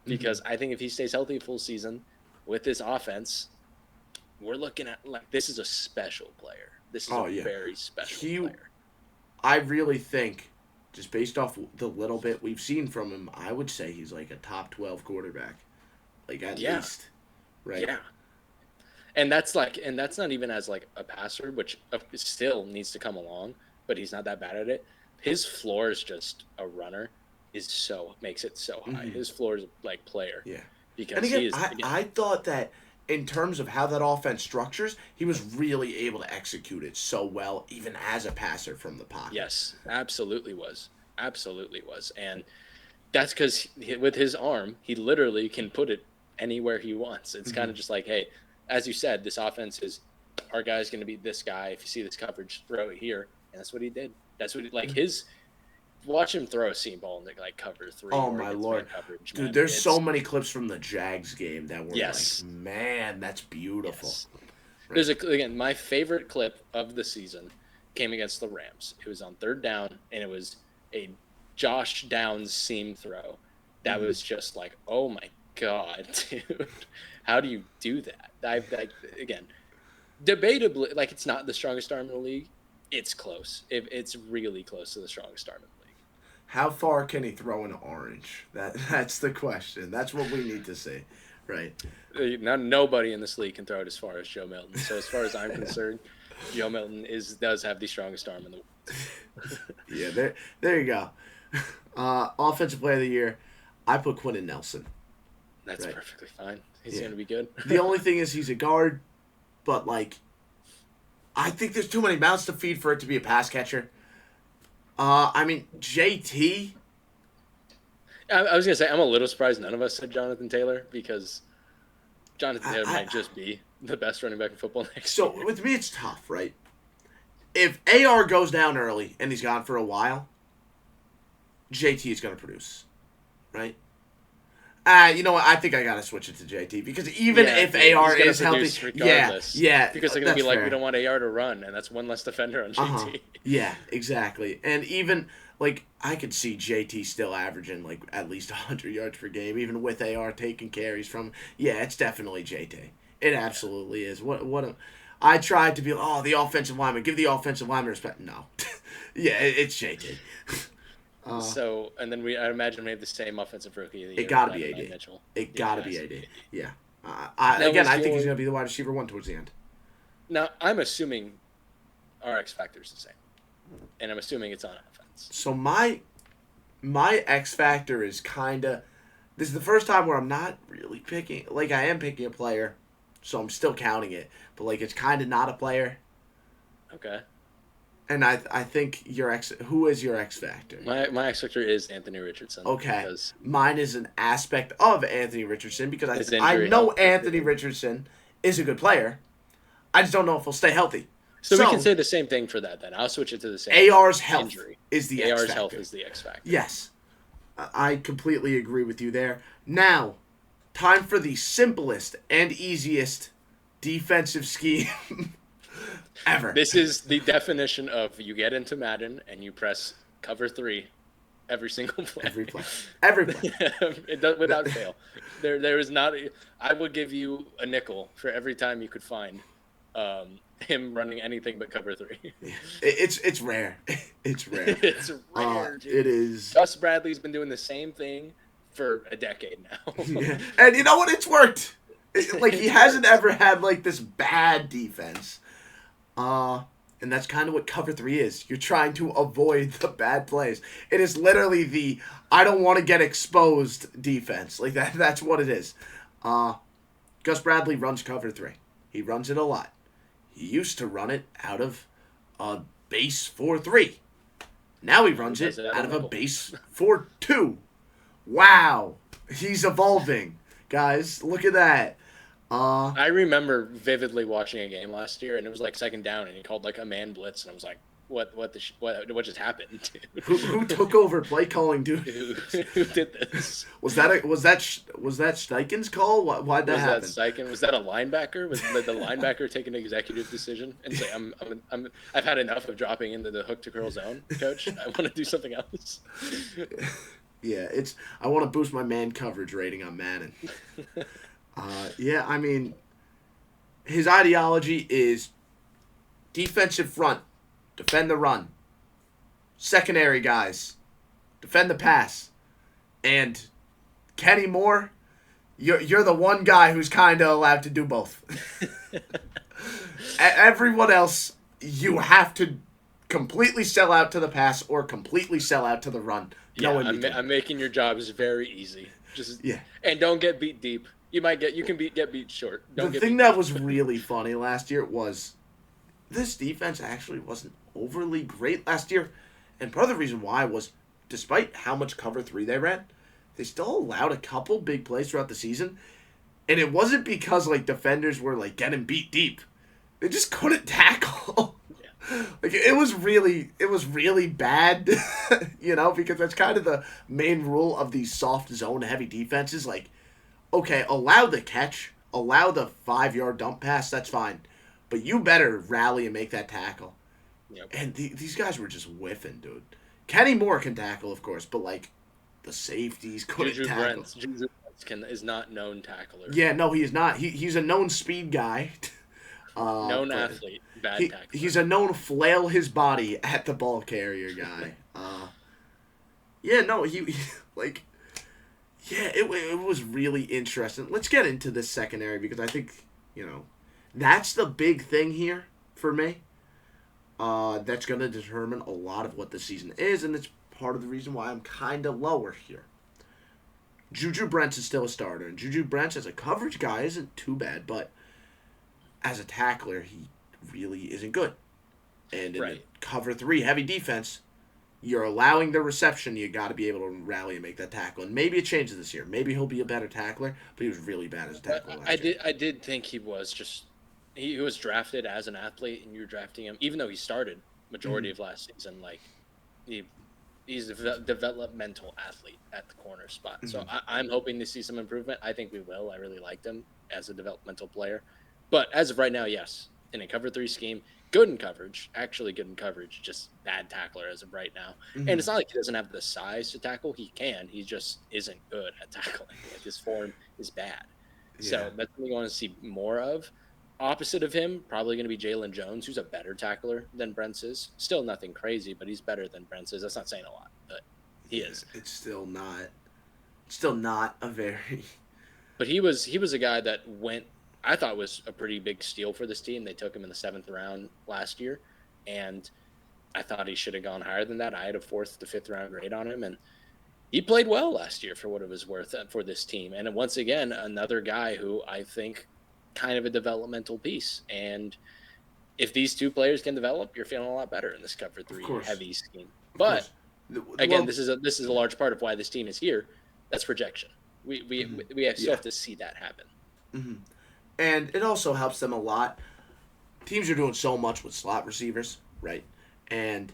because I think if he stays healthy full season with this offense, we're looking at this is a special player. This is a very special player. I really think just based off the little bit we've seen from him, I would say he's like a top 12 quarterback, like at least, right? Yeah. And that's not even as like a passer, which still needs to come along, but he's not that bad at it. His floor is just a runner makes it so high. His floor is like player. Yeah. Because And again, he is. I thought that in terms of how that offense structures, he was really able to execute it so well, even as a passer from the pocket. Yes, absolutely was. And that's because with his arm, he literally can put it anywhere he wants. It's kind of just like, hey, as you said, this offense is our guy's going to be this guy. If you see this coverage, throw it here. And that's what he did. That's what watch him throw a seam ball in like cover 3. Oh my Lord, coverage, dude! There's so many clips from the Jags game that were like, man, that's beautiful. Yes. There's again, my favorite clip of the season came against the Rams. It was on 3rd down, and it was a Josh Downs seam throw. That was just like, oh my God, dude, how do you do that? Again, debatably, like it's not the strongest arm in the league. It's close. It's really close to the strongest arm in the league. How far can he throw an orange? That's the question. That's what we need to see, right? Now, nobody in this league can throw it as far as Joe Milton. So as far as I'm concerned, Joe Milton does have the strongest arm in the world. Yeah, there you go. Offensive player of the year, I put Quentin Nelson. That's perfectly fine. He's going to be good. The only thing is he's a guard, but like, I think there's too many mouths to feed for it to be a pass catcher. I mean, JT. I was going to say, I'm a little surprised none of us said Jonathan Taylor, because Jonathan Taylor might just be the best running back in football next year. So, with me, it's tough, right? If AR goes down early and he's gone for a while, JT is going to produce, right? You know what? I think I got to switch it to JT, because even if AR is healthy, yeah. Because they're going to be like, we don't want AR to run, and that's one less defender on JT. Yeah, exactly. And even, like, I could see JT still averaging, like, at least 100 yards per game, even with AR taking carries from. Yeah, it's definitely JT. It absolutely is. I tried to be, the offensive lineman. Give the offensive lineman respect. No. Yeah, it's JT. And then I imagine we have the same offensive rookie of the year. It gotta be AD. It gotta be AD. Yeah. I think he's gonna be the wide receiver 1 towards the end. Now, I'm assuming our X factor is the same, and I'm assuming it's on offense. So my X factor is kinda. This is the first time where I'm not really picking. Like, I am picking a player, so I'm still counting it, but like it's kind of not a player. Okay. And I think who is your X factor? My X factor is Anthony Richardson. Okay. Mine is an aspect of Anthony Richardson, because I know Anthony Richardson is a good player. I just don't know if he'll stay healthy. So we can say the same thing for that then. I'll switch it to the same. AR's health injury. Is the X factor. AR's health is the X factor. Yes. I completely agree with you there. Now, time for the simplest and easiest defensive scheme ever. This is the definition of you get into Madden and you press cover 3 every single play. Every play. It does, without fail. There is not. I would give you a nickel for every time you could find him running anything but cover 3. It's rare. It's rare. It's rare. Dude. It is. Gus Bradley's been doing the same thing for a decade now. Yeah. And you know what? It's worked. Like, he hasn't ever had like this bad defense. And that's kind of what cover 3 is. You're trying to avoid the bad plays. It is literally the I don't want to get exposed defense. Like that's what it is. Gus Bradley runs cover 3. He runs it a lot. He used to run it out of a base 4-3. Now he runs it out of a base 4-2. Wow. He's evolving. Guys, look at that. I remember vividly watching a game last year, and it was like 2nd down, and he called like a man blitz, and I was like, "What just happened?" Who took over play calling, dude? Who did this? Was that Steichen's call? Why'd that happen? Was that a linebacker? Was the linebacker take an executive decision and say, I've had enough of dropping into the hook to curl zone, coach. I want to do something else." Yeah, I want to boost my man coverage rating on Madden. Yeah, I mean, his ideology is defensive front, defend the run. Secondary guys, defend the pass. And Kenny Moore, you're the one guy who's kind of allowed to do both. Everyone else, you have to completely sell out to the pass or completely sell out to the run. Yeah, I'm making your jobs very easy. Yeah. And don't get beat deep. You can get beat short. The thing that was really funny last year was this defense actually wasn't overly great last year. And part of the reason why was, despite how much cover 3 they ran, they still allowed a couple big plays throughout the season. And it wasn't because, like, defenders were, like, getting beat deep. They just couldn't tackle. Yeah. Like, it was really bad, you know, because that's kind of the main rule of these soft zone heavy defenses. Like, okay, allow the catch, allow the 5-yard dump pass, that's fine. But you better rally and make that tackle. Yep. And these guys were just whiffing, dude. Kenny Moore can tackle, of course, but, like, the safeties couldn't tackle. Juju Brents is not known tackler. Yeah, no, he is not. He's a known speed guy. Known athlete, bad tackler. He's a known flail his body at the ball carrier guy. Yeah, no, he like, yeah, it was really interesting. Let's get into this secondary because I think, you know, that's the big thing here for me. That's going to determine a lot of what the season is, and it's part of the reason why I'm kind of lower here. Juju Brents is still a starter, and Juju Brents as a coverage guy isn't too bad, but as a tackler, he really isn't good. And in the cover 3 heavy defense, you're allowing the reception, you got to be able to rally and make that tackle. And maybe it changes this year. Maybe he'll be a better tackler, but he was really bad as a tackler last year. I did think he was just... He was drafted as an athlete, and you're drafting him, even though he started majority of last season, like, he's a developmental athlete at the corner spot. Mm-hmm. So I'm hoping to see some improvement. I think we will. I really liked him as a developmental player. But as of right now, yes, in a cover 3 scheme, good in coverage, actually good in coverage, just bad tackler as of right now. Mm-hmm. And it's not like he doesn't have the size to tackle. He can. He just isn't good at tackling. Like, his form is bad. Yeah. So that's what we want to see more of. Opposite of him, probably going to be Jalen Jones, who's a better tackler than Brents is. Still nothing crazy, but he's better than Brents is. That's not saying a lot, but he is. It's still not a very... But he was a guy that went... I thought was a pretty big steal for this team. They took him in the 7th round last year, and I thought he should have gone higher than that. I had a 4th to 5th round grade on him, and he played well last year for what it was worth for this team. And once again, another guy who I think kind of a developmental piece. And if these two players can develop, you're feeling a lot better in this cover 3 heavy scheme. But again, this is a large part of why this team is here. That's projection. We still have to see that happen. Mm-hmm. And it also helps them a lot. Teams are doing so much with slot receivers, right? And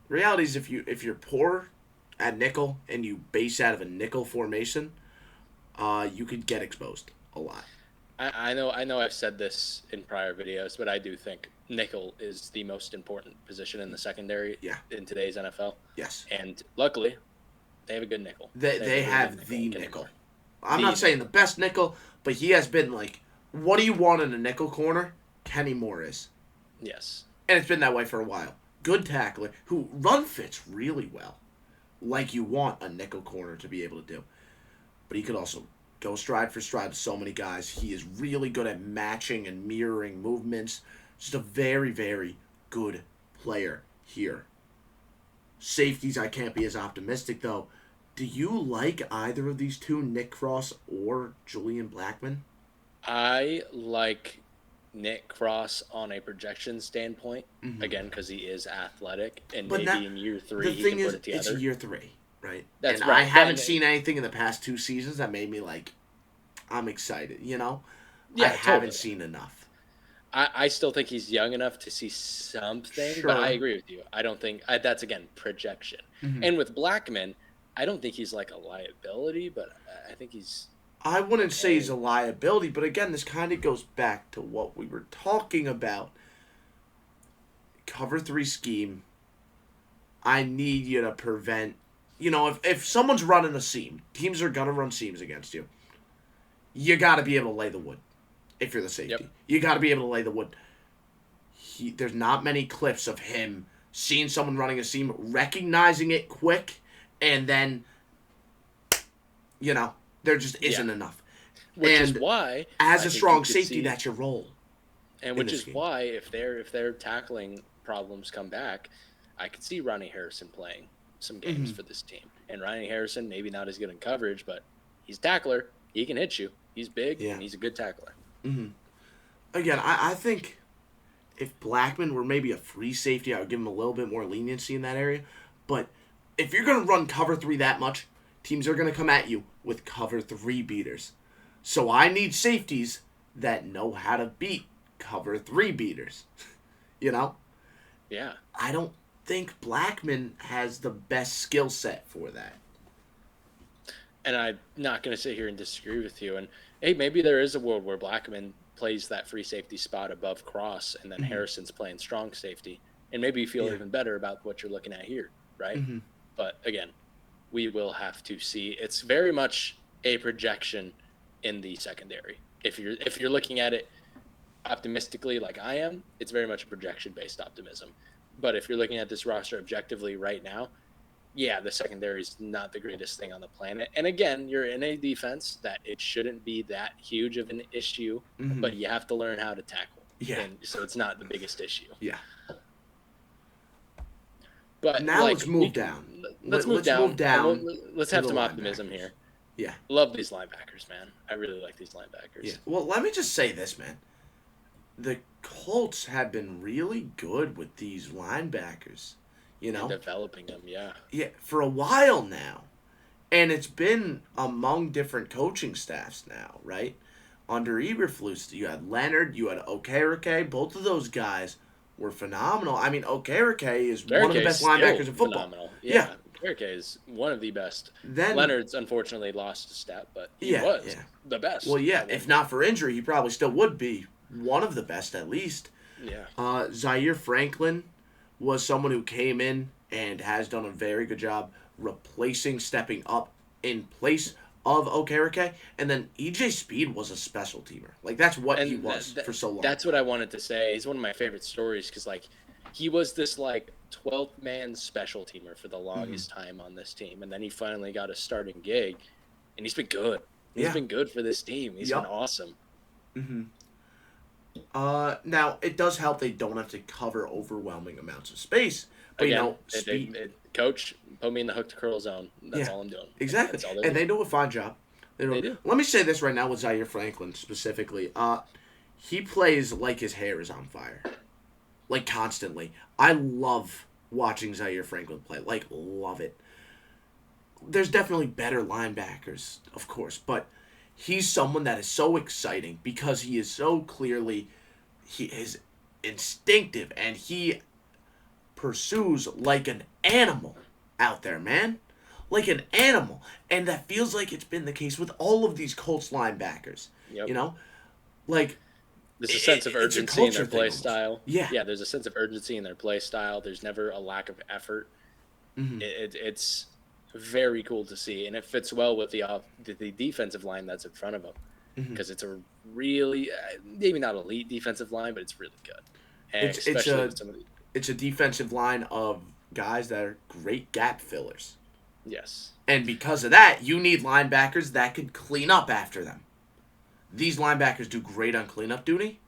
the reality is if you're poor at nickel and you base out of a nickel formation, you could get exposed a lot. I know I've said this in prior videos, but I do think nickel is the most important position in the secondary in today's NFL. Yes. And luckily, they have a good nickel. They have the nickel. I'm not saying the best nickel, but he has been like, what do you want in a nickel corner? Kenny Moore is. Yes. And it's been that way for a while. Good tackler who run fits really well, like you want a nickel corner to be able to do. But he could also go stride for stride with so many guys. He is really good at matching and mirroring movements. Just a very, very good player here. Safeties, I can't be as optimistic, though. Do you like either of these two, Nick Cross or Julian Blackmon? I like Nick Cross on a projection standpoint, again, because he is athletic, and but maybe in year 3 he can put it together. It's year 3. Right. That's and right. I haven't seen anything in the past 2 seasons that made me like, I'm excited, you know? Yeah, I haven't seen enough. I still think he's young enough to see something, but I agree with you. I don't think that's, again, projection. Mm-hmm. And with Blackmon, I don't think he's like a liability, but I think he's... I wouldn't say he's a liability, but again, this kind of goes back to what we were talking about. Cover 3 scheme. I need you to prevent... You know, if someone's running a seam, teams are going to run seams against you. You got to be able to lay the wood if you're the safety. Yep. You got to be able to lay the wood. There's not many clips of him seeing someone running a seam, recognizing it quick, and then, there just isn't enough. Which is why, as I a think strong you could safety, see, that's your role. and which is why if their tackling problems come back, I could see Ronnie Harrison playing some games for this team. And Ronnie Harrison, maybe not as good in coverage, but he's a tackler. He can hit you. He's big, and he's a good tackler. Again, I think if Blackman were maybe a free safety, I would give him a little bit more leniency in that area. But if you're going to run cover 3 that much, teams are going to come at you with cover 3 beaters. So I need safeties that know how to beat cover 3 beaters. Yeah. I don't think Blackman has the best skill set for that. And I'm not going to sit here and disagree with you. And, hey, maybe there is a world where Blackman plays that free safety spot above Cross, and then Harrison's playing strong safety. And maybe you feel even better about what you're looking at here, right? But, again, we will have to see. It's very much a projection in the secondary. If you're looking at it optimistically like I am, it's very much a projection-based optimism. But if you're looking at this roster objectively right now, the secondary is not the greatest thing on the planet. And again, you're in a defense that it shouldn't be that huge of an issue, but you have to learn how to tackle. And so it's not the biggest issue. But now let's move down. Let's move down. Let's have some optimism here. Love these linebackers, man. I really like these linebackers. Well, let me just say this, man. The Colts have been really good with these linebackers. And developing them, for a while now. And it's been among different coaching staffs now, right? Under Eberflus, you had Leonard, you had Okereke. Both of those guys were phenomenal. I mean, Okereke is one of the best linebackers in football. Phenomenal. Okereke is one of the best. Leonard's unfortunately lost a step, but he was the best. Well, if not for injury, he probably still would be one of the best at least. Zaire Franklin was someone who came in and has done a very good job stepping up in place of Okereke. And then EJ Speed was a special teamer. Like, that's what he was for so long. That's what I wanted to say. He's one of my favorite stories because, he was this, 12th man special teamer for the longest time on this team. And then he finally got a starting gig, and he's been good. He's been good for this team. He's been awesome. Now, it does help they don't have to cover overwhelming amounts of space. But, again, coach, put me in the hook to curl zone. That's all I'm doing. Exactly. And they do a fine job. They do. Let me say this right now with Zaire Franklin specifically. He plays like his hair is on fire. Constantly. I love watching Zaire Franklin play. Love it. There's definitely better linebackers, of course, but he's someone that is so exciting because he is so clearly he is instinctive and he pursues like an animal out there, man. Like an animal. And that feels like it's been the case with all of these Colts linebackers. There's a sense of urgency in their play style. Yeah, there's a sense of urgency in their play style. There's never a lack of effort. It's very cool to see, and it fits well with the defensive line that's in front of them because it's a really maybe not elite defensive line, but it's really good. And it's a defensive line of guys that are great gap fillers. Yes, and because of that, you need linebackers that can clean up after them. These linebackers do great on cleanup duty.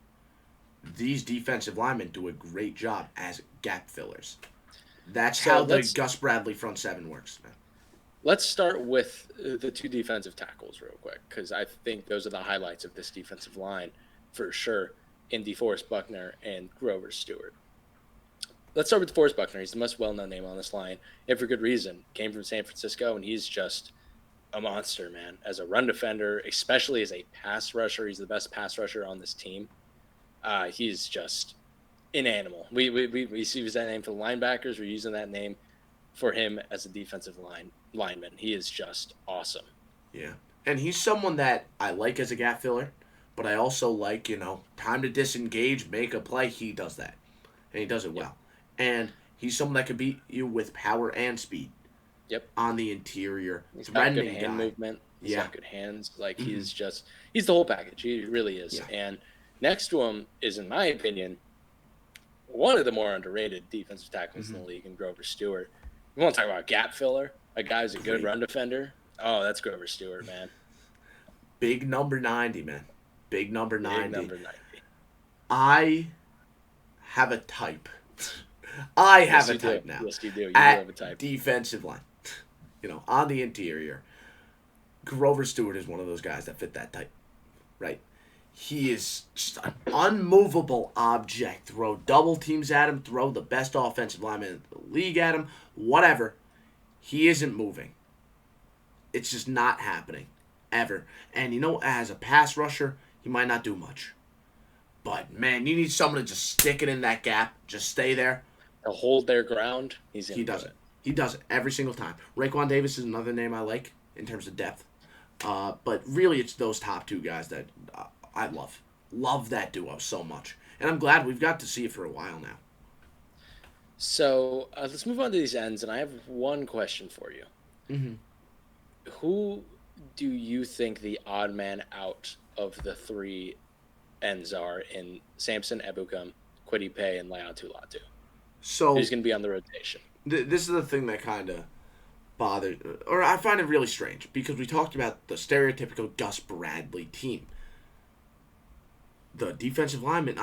These defensive linemen do a great job as gap fillers. That's how the Gus Bradley front seven works, man. Let's start with the two defensive tackles real quick because I think those are the highlights of this defensive line for sure in DeForest Buckner and Grover Stewart. Let's start with DeForest Buckner. He's the most well-known name on this line, and for good reason. Came from San Francisco, and he's just a monster, man. As a run defender, especially as a pass rusher, he's the best pass rusher on this team. He's just an animal. We use that name for the linebackers. We're using that name for him as a defensive lineman. He is just awesome. Yeah. And he's someone that I like as a gap filler, but I also like, time to disengage, make a play. He does that. And he does it well. And he's someone that could beat you with power and speed. Yep. On the interior. He's got good hand movement. He's got good hands. He's the whole package. He really is. Yeah. And next to him is, in my opinion, one of the more underrated defensive tackles in the league in Grover Stewart. We want to talk about gap filler. A guy who's a good run defender. Oh, that's Grover Stewart, man. Big number 90, man. Big number 90. Big number 90. I have a type. I have Yes, a you type do. now. Yes, you do. You do At have a type. defensive line. On the interior. Grover Stewart is one of those guys that fit that type. Right? He is just an unmovable object. Throw double teams at him, throw the best offensive lineman in the league at him, whatever. He isn't moving. It's just not happening. Ever. And as a pass rusher, he might not do much. But, man, you need someone to just stick it in that gap. Just stay there. To hold their ground, he does it. He does it every single time. Raekwon Davis is another name I like in terms of depth. But really, it's those top two guys that I love. Love that duo so much. And I'm glad we've got to see it for a while now. So let's move on to these ends, and I have one question for you. Mm-hmm. Who do you think the odd man out of the three ends are in Samson Ebukam, Kwity Paye, and Laiatu Latu? So who's going to be on the rotation? This is the thing that kind of bothered, or I find it really strange, because we talked about the stereotypical Gus Bradley team. The defensive lineman,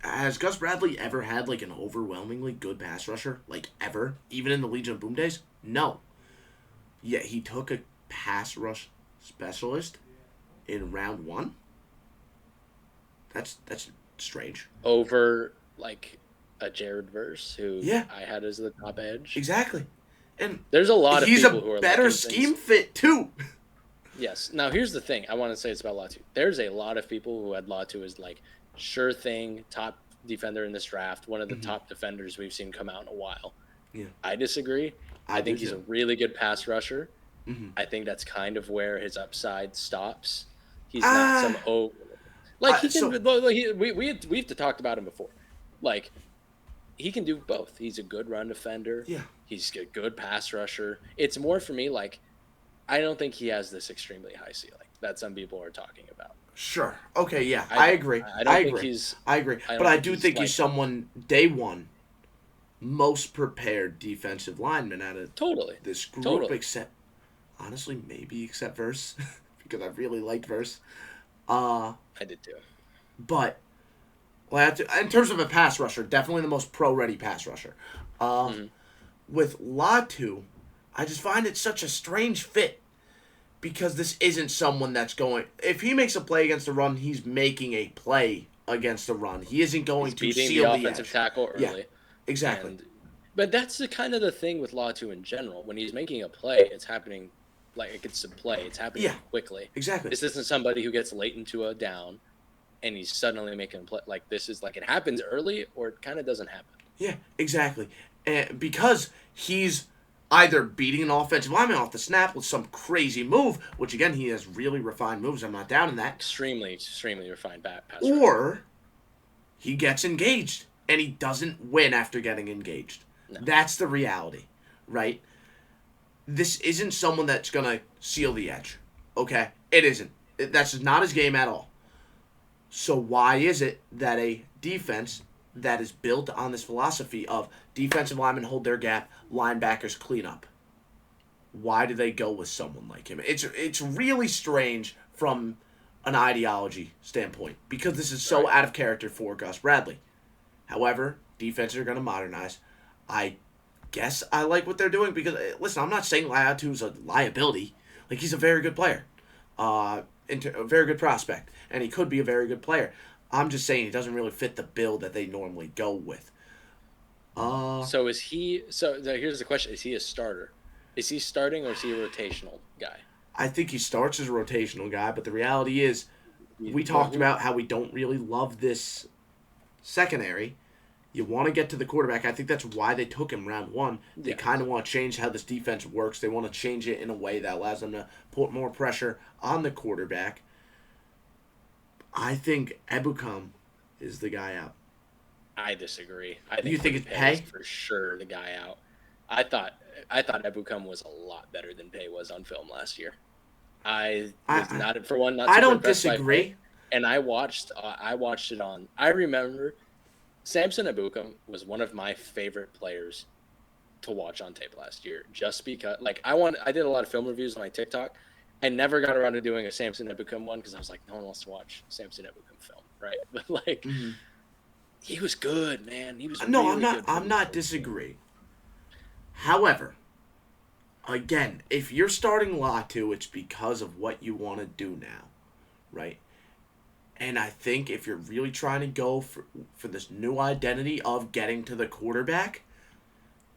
has Gus Bradley ever had, an overwhelmingly good pass rusher? Ever? Even in the Legion of Boom days? No. Yet he took a pass rush specialist in round 1? That's strange. Over, a Jared Verse, who Yeah. I had as the top edge. Exactly. And there's a lot of people who are he's a better scheme fit, too. Yes. Now, here's the thing. I want to say it's about Latu. There's a lot of people who had Latu as, sure thing, top defender in this draft, one of the top defenders we've seen come out in a while. Yeah. I disagree. I think he's a really good pass rusher. Mm-hmm. I think that's kind of where his upside stops. He's not some he can. We've talked about him before. He can do both. He's a good run defender. Yeah. He's a good pass rusher. It's more for me I don't think he has this extremely high ceiling that some people are talking about. Sure. Okay. Yeah. I agree. I agree. But I do think he's someone day one, most prepared defensive lineman out of this group, except honestly except Verse because I really liked Verse. I did too. But in terms of a pass rusher, definitely the most pro-ready pass rusher. With Latu, I just find it such a strange fit because this isn't someone that's going... If he makes a play against the run, he's making a play against the run. He isn't going to seal the offensive tackle early. Yeah, exactly. But that's the thing with Latu in general. When he's making a play, it's happening it's a play. It's happening quickly. Exactly. This isn't somebody who gets late into a down and he's suddenly making a play. This is it happens early or it kind of doesn't happen. Yeah, exactly. Because he's either beating an offensive lineman off the snap with some crazy move, which again, he has really refined moves. I'm not down in that. Extremely, extremely refined pass. Or he gets engaged and he doesn't win after getting engaged. No. That's the reality, right? This isn't someone that's going to seal the edge, okay? It isn't. That's not his game at all. So why is it that a defense that is built on this philosophy of defensive linemen hold their gap, linebackers clean up, why do they go with someone like him? It's really strange from an ideology standpoint because this is so out of character for Gus Bradley. However, defenses are going to modernize. I guess I like what they're doing because, listen, I'm not saying Laiatu's a liability. He's a very good player. A very good prospect. And he could be a very good player. I'm just saying he doesn't really fit the bill that they normally go with. So is he... So here's the question. Is he a starter? Is he starting or is he a rotational guy? I think he starts as a rotational guy, but the reality is we talked about how we don't really love this secondary. You want to get to the quarterback. I think that's why they took him round 1. They kind of want to change how this defense works. They want to change it in a way that allows them to put more pressure on the quarterback. I think Ebukam is the guy out. I disagree. I think you think it's Paye? For sure the guy out. I thought Ebukam was a lot better than Paye was on film last year. I don't disagree. And I watched it on. I remember Samson Ebukam was one of my favorite players to watch on tape last year, just because like I did a lot of film reviews on my TikTok. I never got around to doing a Samson Ebukam one because I was like, no one wants to watch Samson Ebukam film, right? But like, he was good, man. He was No, really good. I'm not disagreeing. However, again, if you're starting Latu, it's because of what you want to do now, right? And I think if you're really trying to go for this new identity of getting to the quarterback,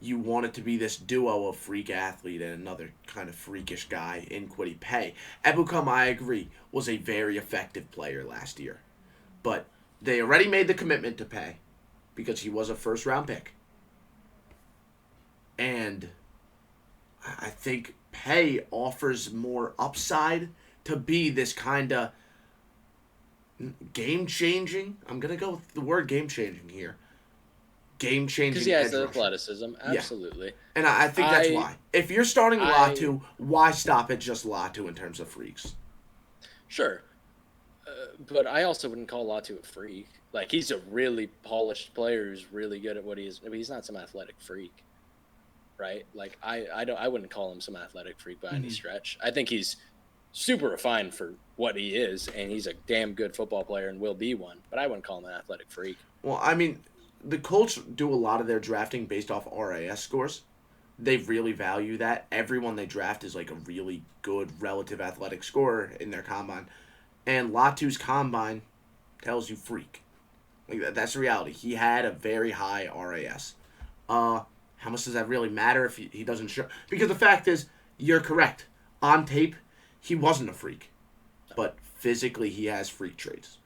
you want it to be this duo of freak athlete and another kind of freakish guy in Kwity Paye. Ebukam, I agree, was a very effective player last year. But they already made the commitment to Paye because he was a first-round pick. And I think Paye offers more upside to be this kind of game-changing. I'm going to go with the word game-changing here. Game-changing because he has the rusher. athleticism, absolutely. Yeah. And I think that's why. If you're starting Latu, why stop at just Latu in terms of freaks? Sure. But I also wouldn't call Latu a freak. Like, he's a really polished player who's really good at what he is. I mean, he's not some athletic freak, right? Like, I wouldn't call him some athletic freak by any stretch. I think he's super refined for what he is, and he's a damn good football player and will be one. But I wouldn't call him an athletic freak. Well, I mean, the Colts do a lot of their drafting based off RAS scores. They really value that. Everyone they draft is like a really good relative athletic scorer in their combine. And Latu's combine tells you freak. Like that's the reality. He had a very high RAS. How much does that really matter if he doesn't show? Because the fact is, you're correct. On tape, he wasn't a freak. But physically, he has freak traits.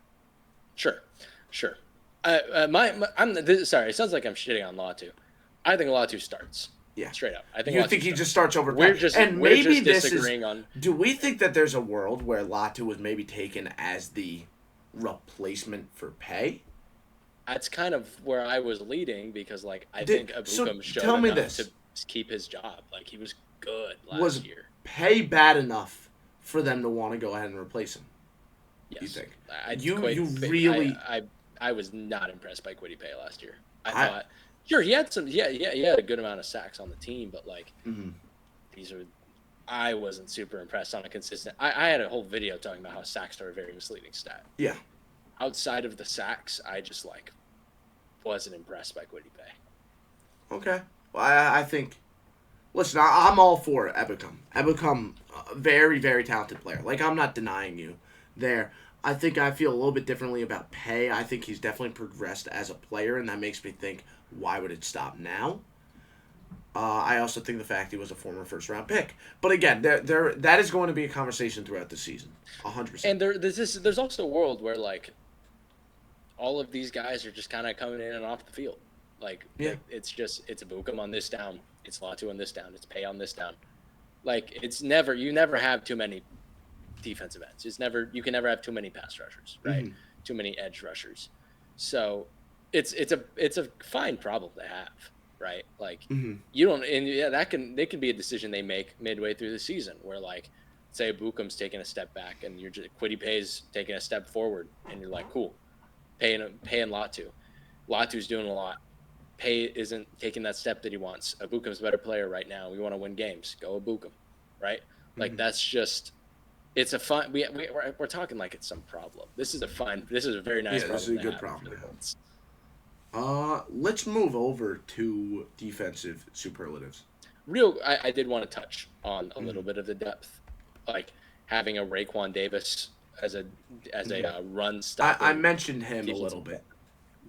Sure. Sorry, it sounds like I'm shitting on Latu. I think Latu starts. Yeah, straight up. I think you think he just starts over. We're just disagreeing on. Do we think that there's a world where Latu was maybe taken as the replacement for Paye? That's kind of where I was leading because, like, I think Ebukam showed enough to keep his job. Like, he was good last year. Paye bad enough for them to want to go ahead and replace him? Yes. You think? I was not impressed by Kwity Paye last year. I thought, sure, he had some, he had a good amount of sacks on the team, but like, I wasn't super impressed on a consistent. I had a whole video talking about how sacks are a very misleading stat. Yeah. Outside of the sacks, I just wasn't impressed by Kwity Paye. Okay. Well, I think. Listen, I'm all for Ebukam. Ebukam, a very, very talented player. Like, I'm not denying you there. I think I feel a little bit differently about Paye. I think he's definitely progressed as a player, and that makes me think, why would it stop now? I also think the fact he was a former first-round pick. But again, that is going to be a conversation throughout the season, 100%. And there's also a world where, like, all of these guys are just kind of coming in and off the field. Like, it's Ebukam on this down. It's Latu on this down. It's Paye on this down. Like, you never have too many defensive ends. You can never have too many pass rushers, right? Too many edge rushers. So it's a fine problem to have, right? Like you don't, and they can be a decision they make midway through the season where, like, say Bukum's taking a step back and you're just Kwity Paye's taking a step forward and you're like, cool, Paye and Latu. Latu's doing a lot. Paye isn't taking that step that he wants. Abukam's a better player right now. We want to win games. Go Ebukam, right? Like that's just. It's a fun. We're talking like it's some problem. This is a very nice. Yeah, problem this is a good problem to have. Let's move over to defensive superlatives. I did want to touch on a little bit of the depth, like having a Raekwon Davis as a run stop. I mentioned him a little bit.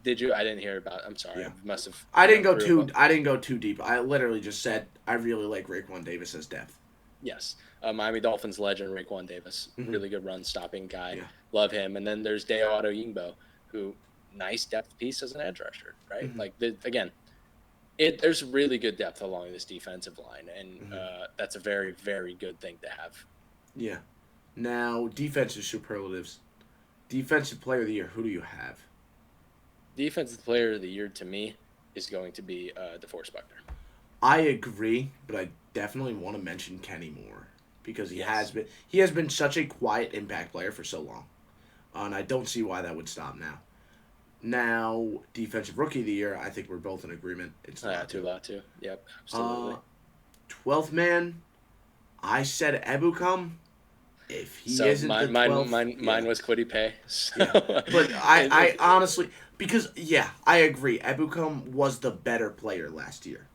Did you? I didn't hear about. I'm sorry. Yeah. I must have. I didn't go too deep. I literally just said I really like Raekwon Davis as depth. Yes. Miami Dolphins legend Raekwon Davis, really good run stopping guy. Yeah. Love him. And then there's Deo Yingbo, who nice depth piece as an edge rusher, right? Like there's really good depth along this defensive line, and that's a very, very good thing to have. Yeah. Now defensive superlatives, defensive player of the year. Who do you have? Defensive player of the year to me is going to be DeForest Buckner. I agree, but I definitely want to mention Kenny Moore. Because he has been such a quiet impact player for so long. And I don't see why that would stop now. Now, defensive rookie of the year, I think we're both in agreement. It's Latu. Yep, absolutely. 12th man, I said Ebukam. If he So isn't the 12th, mine was Quiddy Pay. So yeah. But I honestly, because I agree. Ebukam was the better player last year.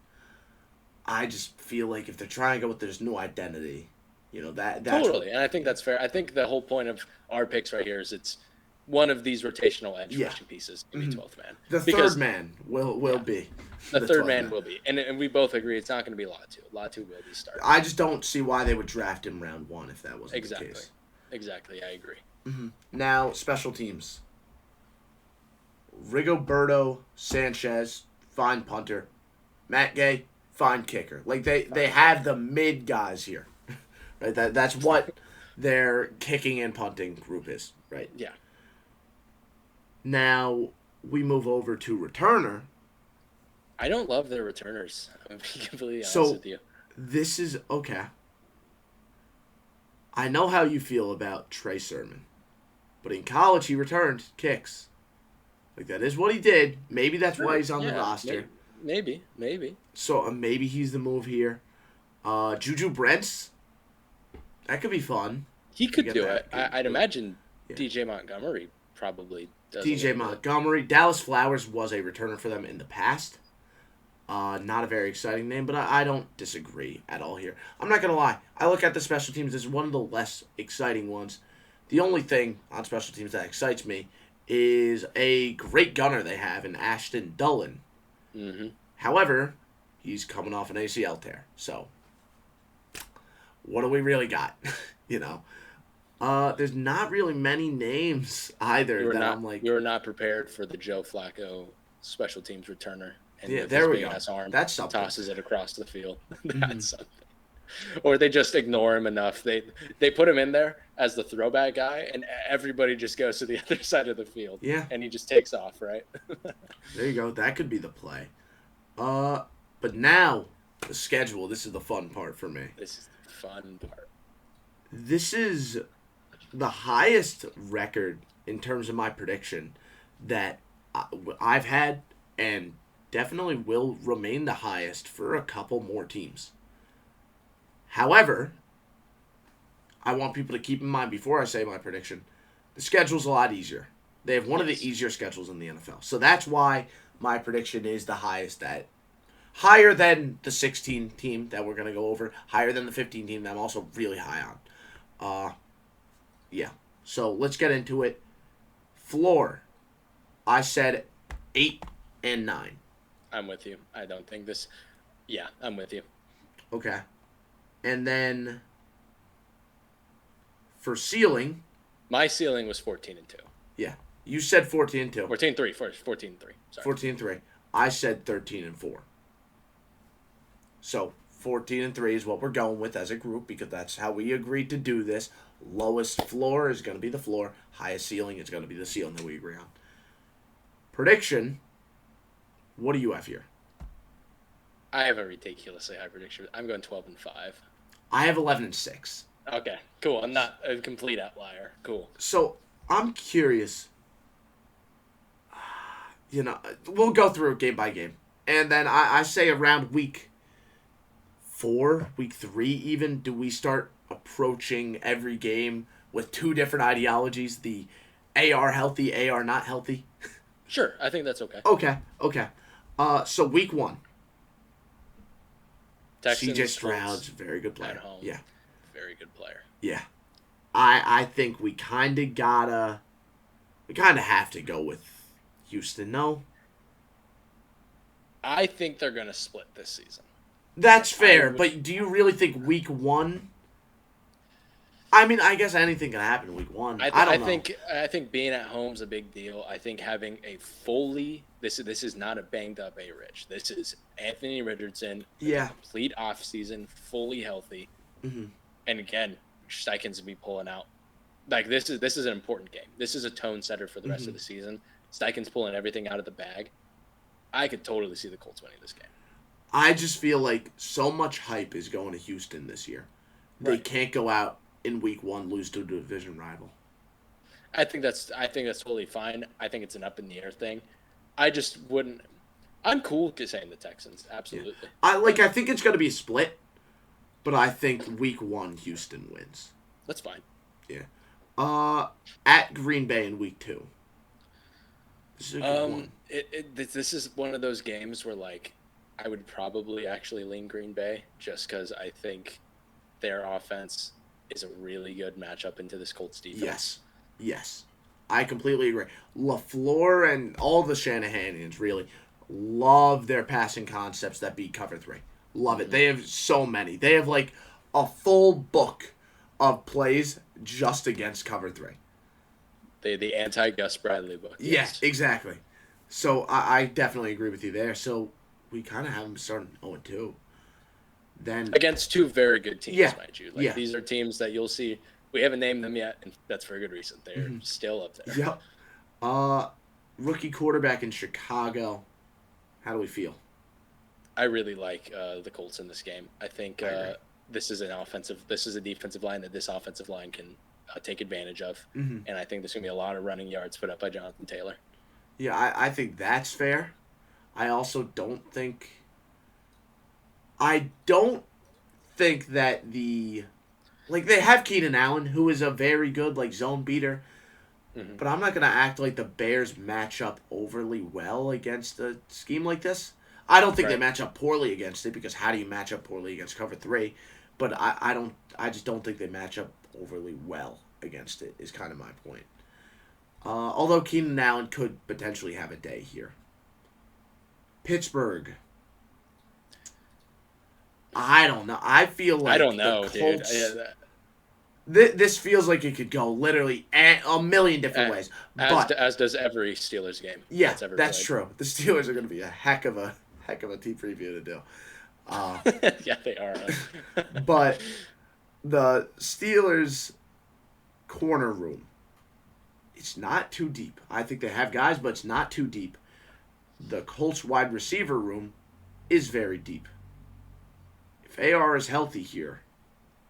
I just feel like if they're trying to go with this new identity, that's totally, and I think that's fair. I think the whole point of our picks right here is it's one of these rotational edge rushing pieces to be 12th man. The third man will be. The third man will be. And we both agree it's not going to be Latu. Latu will be starting. I just don't see why they would draft him round 1 if that wasn't the case. Exactly, I agree. Now, special teams. Rigoberto Sanchez, fine punter. Matt Gay, fine kicker. Like, they have the mid guys here. Right? That's what their kicking and punting group is, right? Yeah. Now, we move over to returner. I don't love their returners. I'm being completely honest with you. This is okay. I know how you feel about Trey Sermon, but in college he returned kicks. Like, that is what he did. Maybe that's why he's on the roster. Maybe. So maybe he's the move here. Juju Brents, that could be fun. He could do it. I'd imagine DJ Montgomery probably does. DJ Montgomery. Dallas Flowers was a returner for them in the past. Not a very exciting name, but I don't disagree at all here. I'm not going to lie. I look at the special teams as one of the less exciting ones. The only thing on special teams that excites me is a great gunner they have in Ashton Dulin. Mm-hmm. However, he's coming off an ACL tear. So, what do we really got? There's not really many names either We were not prepared for the Joe Flacco special teams returner. And there we go. Arm, that's something. Tosses it across the field. That's something. Or they just ignore him enough. They put him in there as the throwback guy, and everybody just goes to the other side of the field. Yeah. And he just takes off, right? There you go. That could be the play. But now, the schedule. This is the fun part for me. This is the fun part. This is the highest record in terms of my prediction that I've had, and definitely will remain the highest for a couple more teams. However, I want people to keep in mind before I say my prediction, the schedule's a lot easier. They have one of the easier schedules in the NFL. So that's why my prediction is the highest higher than the 16 team that we're going to go over, higher than the 15 team that I'm also really high on. So let's get into it. Floor, I said 8 and 9. I'm with you. I don't think this... Yeah, I'm with you. Okay. And then for ceiling... My ceiling was 14 and 2. Yeah. You said 14 and 2. 14 and 3 first. 14 and 3. Sorry. 14 and 3. I said 13 and 4. So 14 and 3 is what we're going with as a group because that's how we agreed to do this. Lowest floor is going to be the floor. Highest ceiling is going to be the ceiling that we agree on. Prediction... What do you have here? I have a ridiculously high prediction. I'm going 12 and 5. I have 11 and 6. Okay, cool. I'm not a complete outlier. Cool. So I'm curious. We'll go through it game by game, and then I say around week 4, week 3, even do we start approaching every game with 2 different ideologies? The AR healthy, AR not healthy. Sure, I think that's okay. Okay. So week 1. Texans, CJ Stroud's very good player. At home. Yeah. Very good player. Yeah. I think we kind of have to go with Houston, no? I think they're going to split this season. That's fair, but do you really think week 1? I mean, I guess anything can happen week 1. I think being at home is a big deal. I think having a fully this is not a banged up A-Rich. This is Anthony Richardson. Yeah. Complete off season, fully healthy. Mm-hmm. And again, Steichens to be pulling out. Like this is an important game. This is a tone setter for the rest of the season. Steichens pulling everything out of the bag. I could totally see the Colts winning this game. I just feel like so much hype is going to Houston this year. They can't go out in week 1 lose to a division rival. I think that's totally fine. I think it's an up in the air thing. I just wouldn't. I'm cool saying the Texans, Yeah. absolutely. I think it's going to be a split, but I think week 1 Houston wins. That's fine. Yeah. At Green Bay in week 2. This is a good one. This is one of those games where like I would probably actually lean Green Bay just because I think their offense is a really good matchup into this Colts defense. Yes. Yes. I completely agree. LaFleur and all the Shanahanians really love their passing concepts that beat cover 3. Love it. They have so many. They have like a full book of plays just against cover 3. The anti Gus Bradley book. Yes, exactly. So I definitely agree with you there. So we kind of have them starting 0-2. Then Against two very good teams, Yeah, mind you. Like yeah. these are teams that you'll see. We haven't named them yet, and that's for a good reason. They're still up there. Yep. Rookie quarterback in Chicago. How do we feel? I really like the Colts in this game. I think I agree. this is a defensive line that this offensive line can take advantage of, Mm-hmm. and I think there's gonna be a lot of running yards put up by Jonathan Taylor. Yeah, I think that's fair. I also don't think. I don't think that they have Keenan Allen, who is a very good zone beater, but I'm not gonna act like the Bears match up overly well against a scheme like this. I don't think they Right. match up poorly against it because how do you match up poorly against cover 3? But I just don't think they match up overly well against it. Is kind of my point. Although Keenan Allen could potentially have a day here. Pittsburgh. I don't know. I feel like I don't know, the dude. Colts. This feels like it could go literally a million different ways. But As does every Steelers game. yeah, That's ever that's played. true. The Steelers are going to be a heck of a team preview to do. Yeah, they are. But the Steelers corner room, it's not too deep. I think they have guys, but it's not too deep. The Colts wide receiver room is very deep. If AR is healthy here,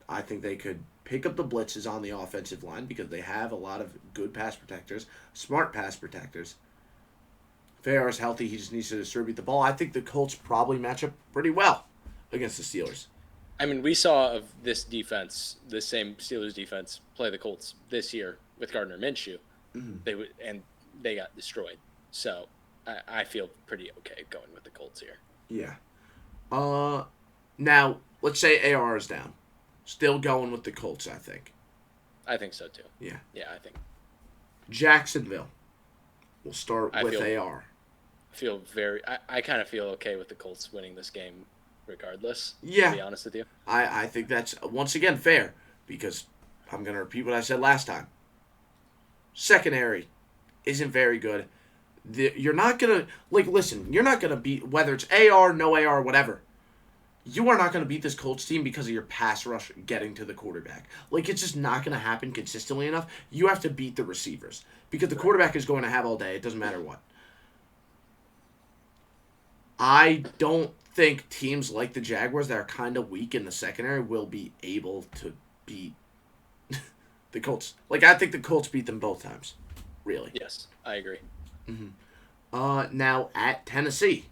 I think they could pick up the blitzes on the offensive line because they have a lot of good pass protectors, smart pass protectors. If AR is healthy, he just needs to distribute the ball. I think the Colts probably match up pretty well against the Steelers. I mean, we saw of this defense, the same Steelers defense, play the Colts this year with Gardner Minshew. They got destroyed. So I feel pretty okay going with the Colts here. Yeah. Now, let's say AR is down. Still going with the Colts, I think. I think so too. Yeah. Yeah, I think. Jacksonville. We'll start I with feel- AR. I kind of feel okay with the Colts winning this game regardless, Yeah. to be honest with you. I think that's, once again, fair because I'm going to repeat what I said last time. Secondary isn't very good. You're not going to, listen, you're not going to beat, whether it's AR, no AR, whatever. You are not going to beat this Colts team because of your pass rush getting to the quarterback. It's just not going to happen consistently enough. You have to beat the receivers because the quarterback is going to have all day. It doesn't matter what. I don't think teams like the Jaguars that are kind of weak in the secondary will be able to beat the Colts. I think the Colts beat them both times. Really. Yes, I agree. Now at Tennessee.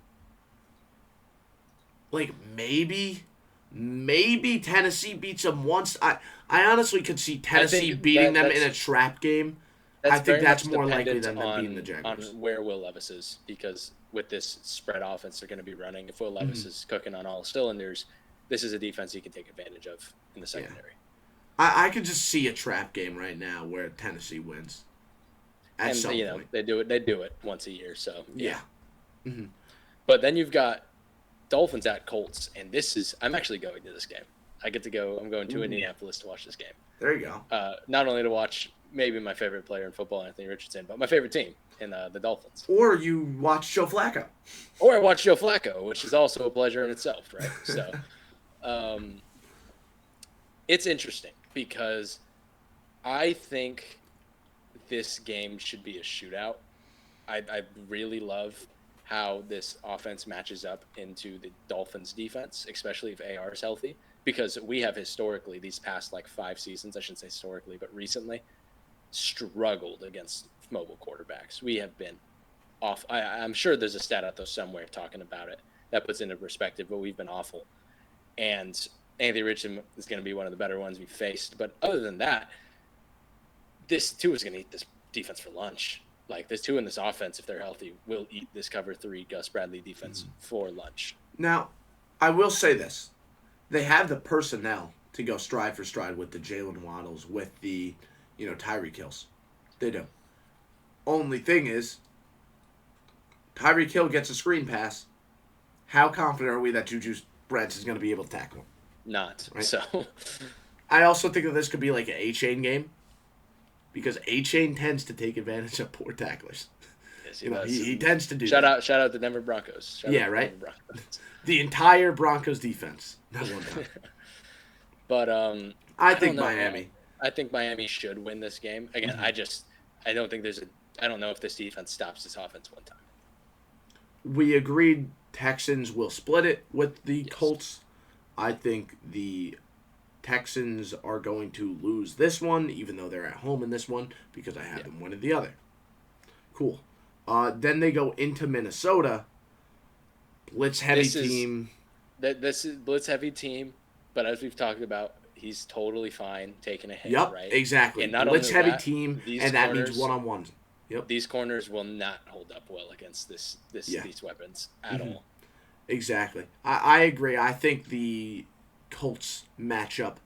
Maybe Tennessee beats them once. I honestly could see Tennessee beating them in a trap game. I think that's more likely than them beating the Jaguars. On where Will Levis is, because with this spread offense they're going to be running. If Will Levis is cooking on all cylinders, this is a defense he can take advantage of in the secondary. I could just see a trap game right now where Tennessee wins. At some point. They do it once a year. So Yeah. But then you've got Dolphins at Colts, and I'm actually going to this game. I'm going to Indianapolis to watch this game. There you go. Not only to watch maybe my favorite player in football, Anthony Richardson, but my favorite team in the Dolphins. Or you watch Joe Flacco. Or I watch Joe Flacco, which is also a pleasure in itself, right? So it's interesting because I think this game should be a shootout. I really love how this offense matches up into the Dolphins defense, especially if AR is healthy, because we have historically these past 5 seasons, I shouldn't say historically, but recently, struggled against mobile quarterbacks. We have been off. I'm sure there's a stat out there somewhere talking about it that puts into perspective, but we've been awful. And Anthony Richardson is going to be one of the better ones we faced. But other than that, this Tua is going to eat this defense for lunch. Like, this Tua in this offense, if they're healthy, will eat this cover 3 Gus Bradley defense for lunch. Now, I will say this. They have the personnel to go stride for stride with the Jalen Waddles, with the, Tyreek Hills. They do. Only thing is, Tyreek Hill gets a screen pass. How confident are we that Juju Brents is going to be able to tackle him? Not. Right? So, I also think that this could be like an A-Chain game, because A-Chain tends to take advantage of poor tacklers. Yes, he does. He tends to do shout that. Shout out the Denver Broncos. Right? The entire Broncos defense. Not one time. But I think Miami. I think Miami should win this game. Again, I don't think I don't know if this defense stops this offense one time. We agreed Texans will split it with the Colts. I think the Texans are going to lose this one, even though they're at home in this one, because I have them winning the other. Cool. Then they go into Minnesota. Blitz heavy team. This is blitz heavy team, but as we've talked about, he's totally fine taking a hit. Yep, right? exactly. And not blitz only heavy that, team, and that means one-on-ones. Yep. These corners will not hold up well against these weapons at all. Exactly. I agree. I think the Colts match up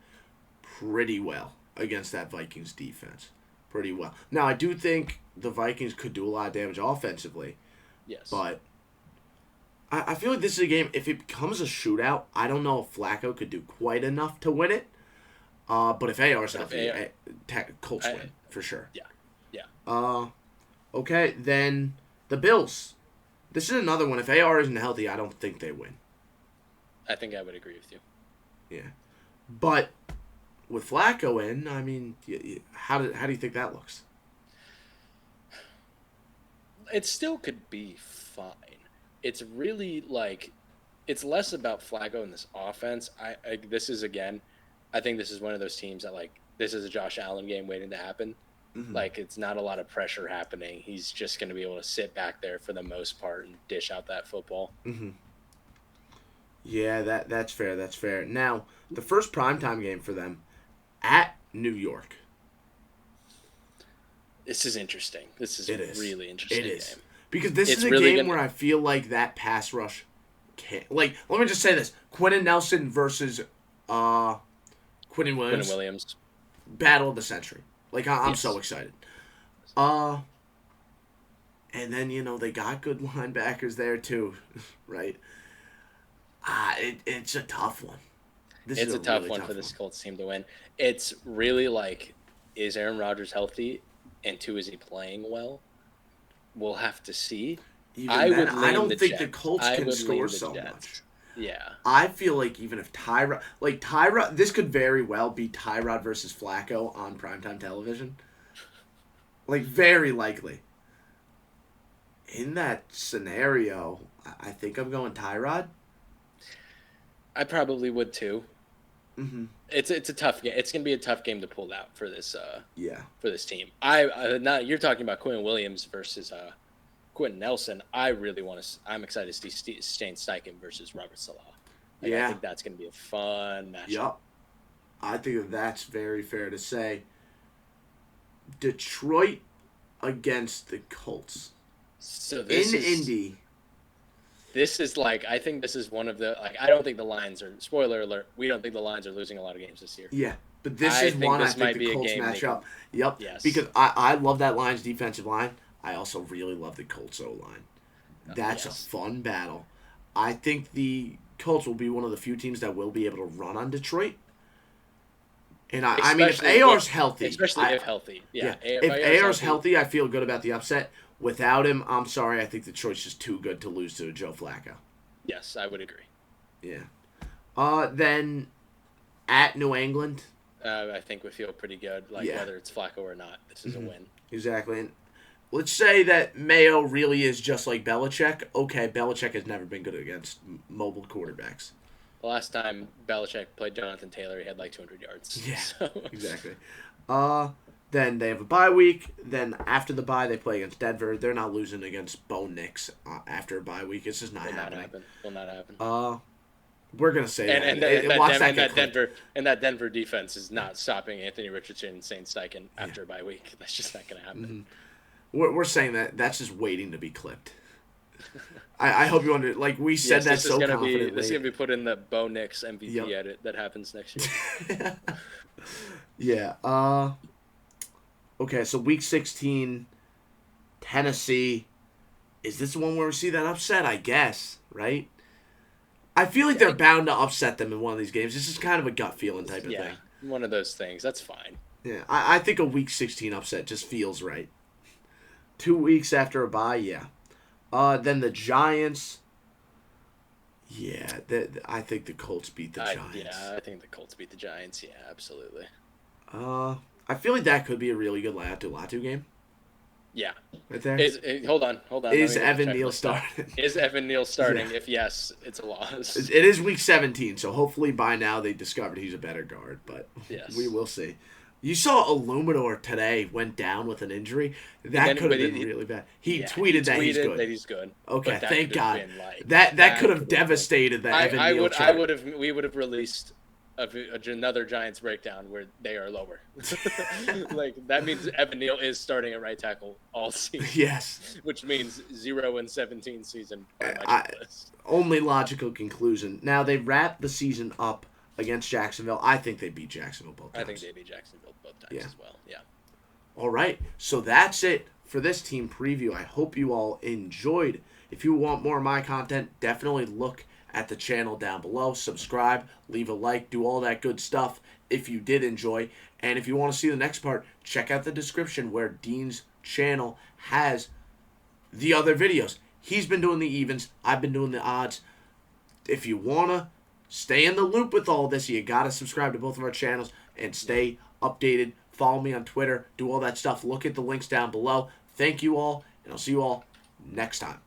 pretty well against that Vikings defense. Pretty well. Now, I do think the Vikings could do a lot of damage offensively. Yes. But I feel like this is a game, if it becomes a shootout, I don't know if Flacco could do quite enough to win it. But if AR's healthy, Colts win, for sure. Yeah. Okay, then the Bills. This is another one. If AR isn't healthy, I don't think they win. I think I would agree with you. Yeah. But with Flacco in, I mean, how do you think that looks? It still could be fine. It's really it's less about Flacco in this offense. I think this is one of those teams that this is a Josh Allen game waiting to happen. Mm-hmm. It's not a lot of pressure happening. He's just going to be able to sit back there for the most part and dish out that football. Mm-hmm. Yeah, that's fair. That's fair. Now, the first primetime game for them at New York. This is interesting. This is a really interesting game. Because this is a really game where I feel like that pass rush can't... let me just say this. Quentin Nelson versus Quentin Williams. Battle of the century. I'm so excited. And then, they got good linebackers there, too. Right? It's a tough one. It's a tough one for this Colts team to win. It's really is Aaron Rodgers healthy? And two, is he playing well? We'll have to see. I don't think the Colts can score so much. Yeah. I feel like even if Tyrod, this could very well be Tyrod versus Flacco on primetime television. Very likely. In that scenario, I think I'm going Tyrod. I probably would too. Mm-hmm. It's a tough game. It's going to be a tough game to pull out for this. For this team. You're talking about Quentin Williams versus Quentin Nelson. I'm excited to see Shane Steichen versus Robert Salah. I think that's going to be a fun matchup. Yep. I think that's very fair to say. Detroit against the Colts. So Indy. This is I think this is one of the I don't think the Lions are, spoiler alert, we don't think the Lions are losing a lot of games this year. Yeah, but this is one I think the Colts match up. Yep. Yes. Because I love that Lions defensive line. I also really love the Colts O-line. That's a fun battle. I think the Colts will be one of the few teams that will be able to run on Detroit. And I mean, if AR's healthy. Especially if healthy. Yeah. If AR's healthy, I feel good about the upset. Without him, I'm sorry, I think Detroit's just too good to lose to Joe Flacco. Yes, I would agree. Yeah. Then at New England. I think we feel pretty good, whether it's Flacco or not. This is a win. Exactly. And let's say that Mayo really is just like Belichick. Okay, Belichick has never been good against mobile quarterbacks. The last time Belichick played Jonathan Taylor, he had 200 yards. Yeah, so. Exactly. Then they have a bye week. Then after the bye, they play against Denver. They're not losing against Bo Nix after a bye week. It's just not happening. Will not happen. We're gonna say that Denver defense is not stopping Anthony Richardson and Shane Steichen after a bye week. That's just not gonna happen. Mm-hmm. We're saying that's just waiting to be clipped. I hope you under like we said that so confidently. This is gonna be put in the Bo Nix MVP edit that happens next year. Yeah. Okay, so week 16, Tennessee. Is this the one where we see that upset? I guess, right? I feel like they're bound to upset them in one of these games. This is kind of a gut feeling type of thing. Yeah, one of those things. That's fine. Yeah, I think a week 16 upset just feels right. 2 weeks after a bye, yeah. Then the Giants. Yeah, I think the Colts beat the Giants. Yeah, I think the Colts beat the Giants. Yeah, absolutely. I feel like that could be a really good Latu game. Yeah. Right there. Hold on. Is Evan Neal starting? Is Evan Neal starting? Yeah. If yes, it's a loss. It is week 17, so hopefully by now they discovered he's a better guard, but we will see. You saw Illuminor today went down with an injury. That could have been really bad. He tweeted that he's good. Okay, thank God. That could have devastated the Evan Neal chart. We would have released another Giants breakdown where they are lower. Like that means Evan Neal is starting at right tackle all season. Yes, which means 0-17 season. Only logical conclusion. Now they wrapped the season up against Jacksonville. I think they beat Jacksonville both times. I think they beat Jacksonville both times as well. Yeah. All right, so that's it for this team preview. I hope you all enjoyed. If you want more of my content, definitely look at the channel down below. Subscribe, leave a like, do all that good stuff if you did enjoy. And if you want to see the next part, check out the description where Dean's channel has the other videos. He's been doing the evens. I've been doing the odds. If you want to stay in the loop with all this, you got to subscribe to both of our channels and stay updated. Follow me on Twitter. Do all that stuff. Look at the links down below. Thank you all, and I'll see you all next time.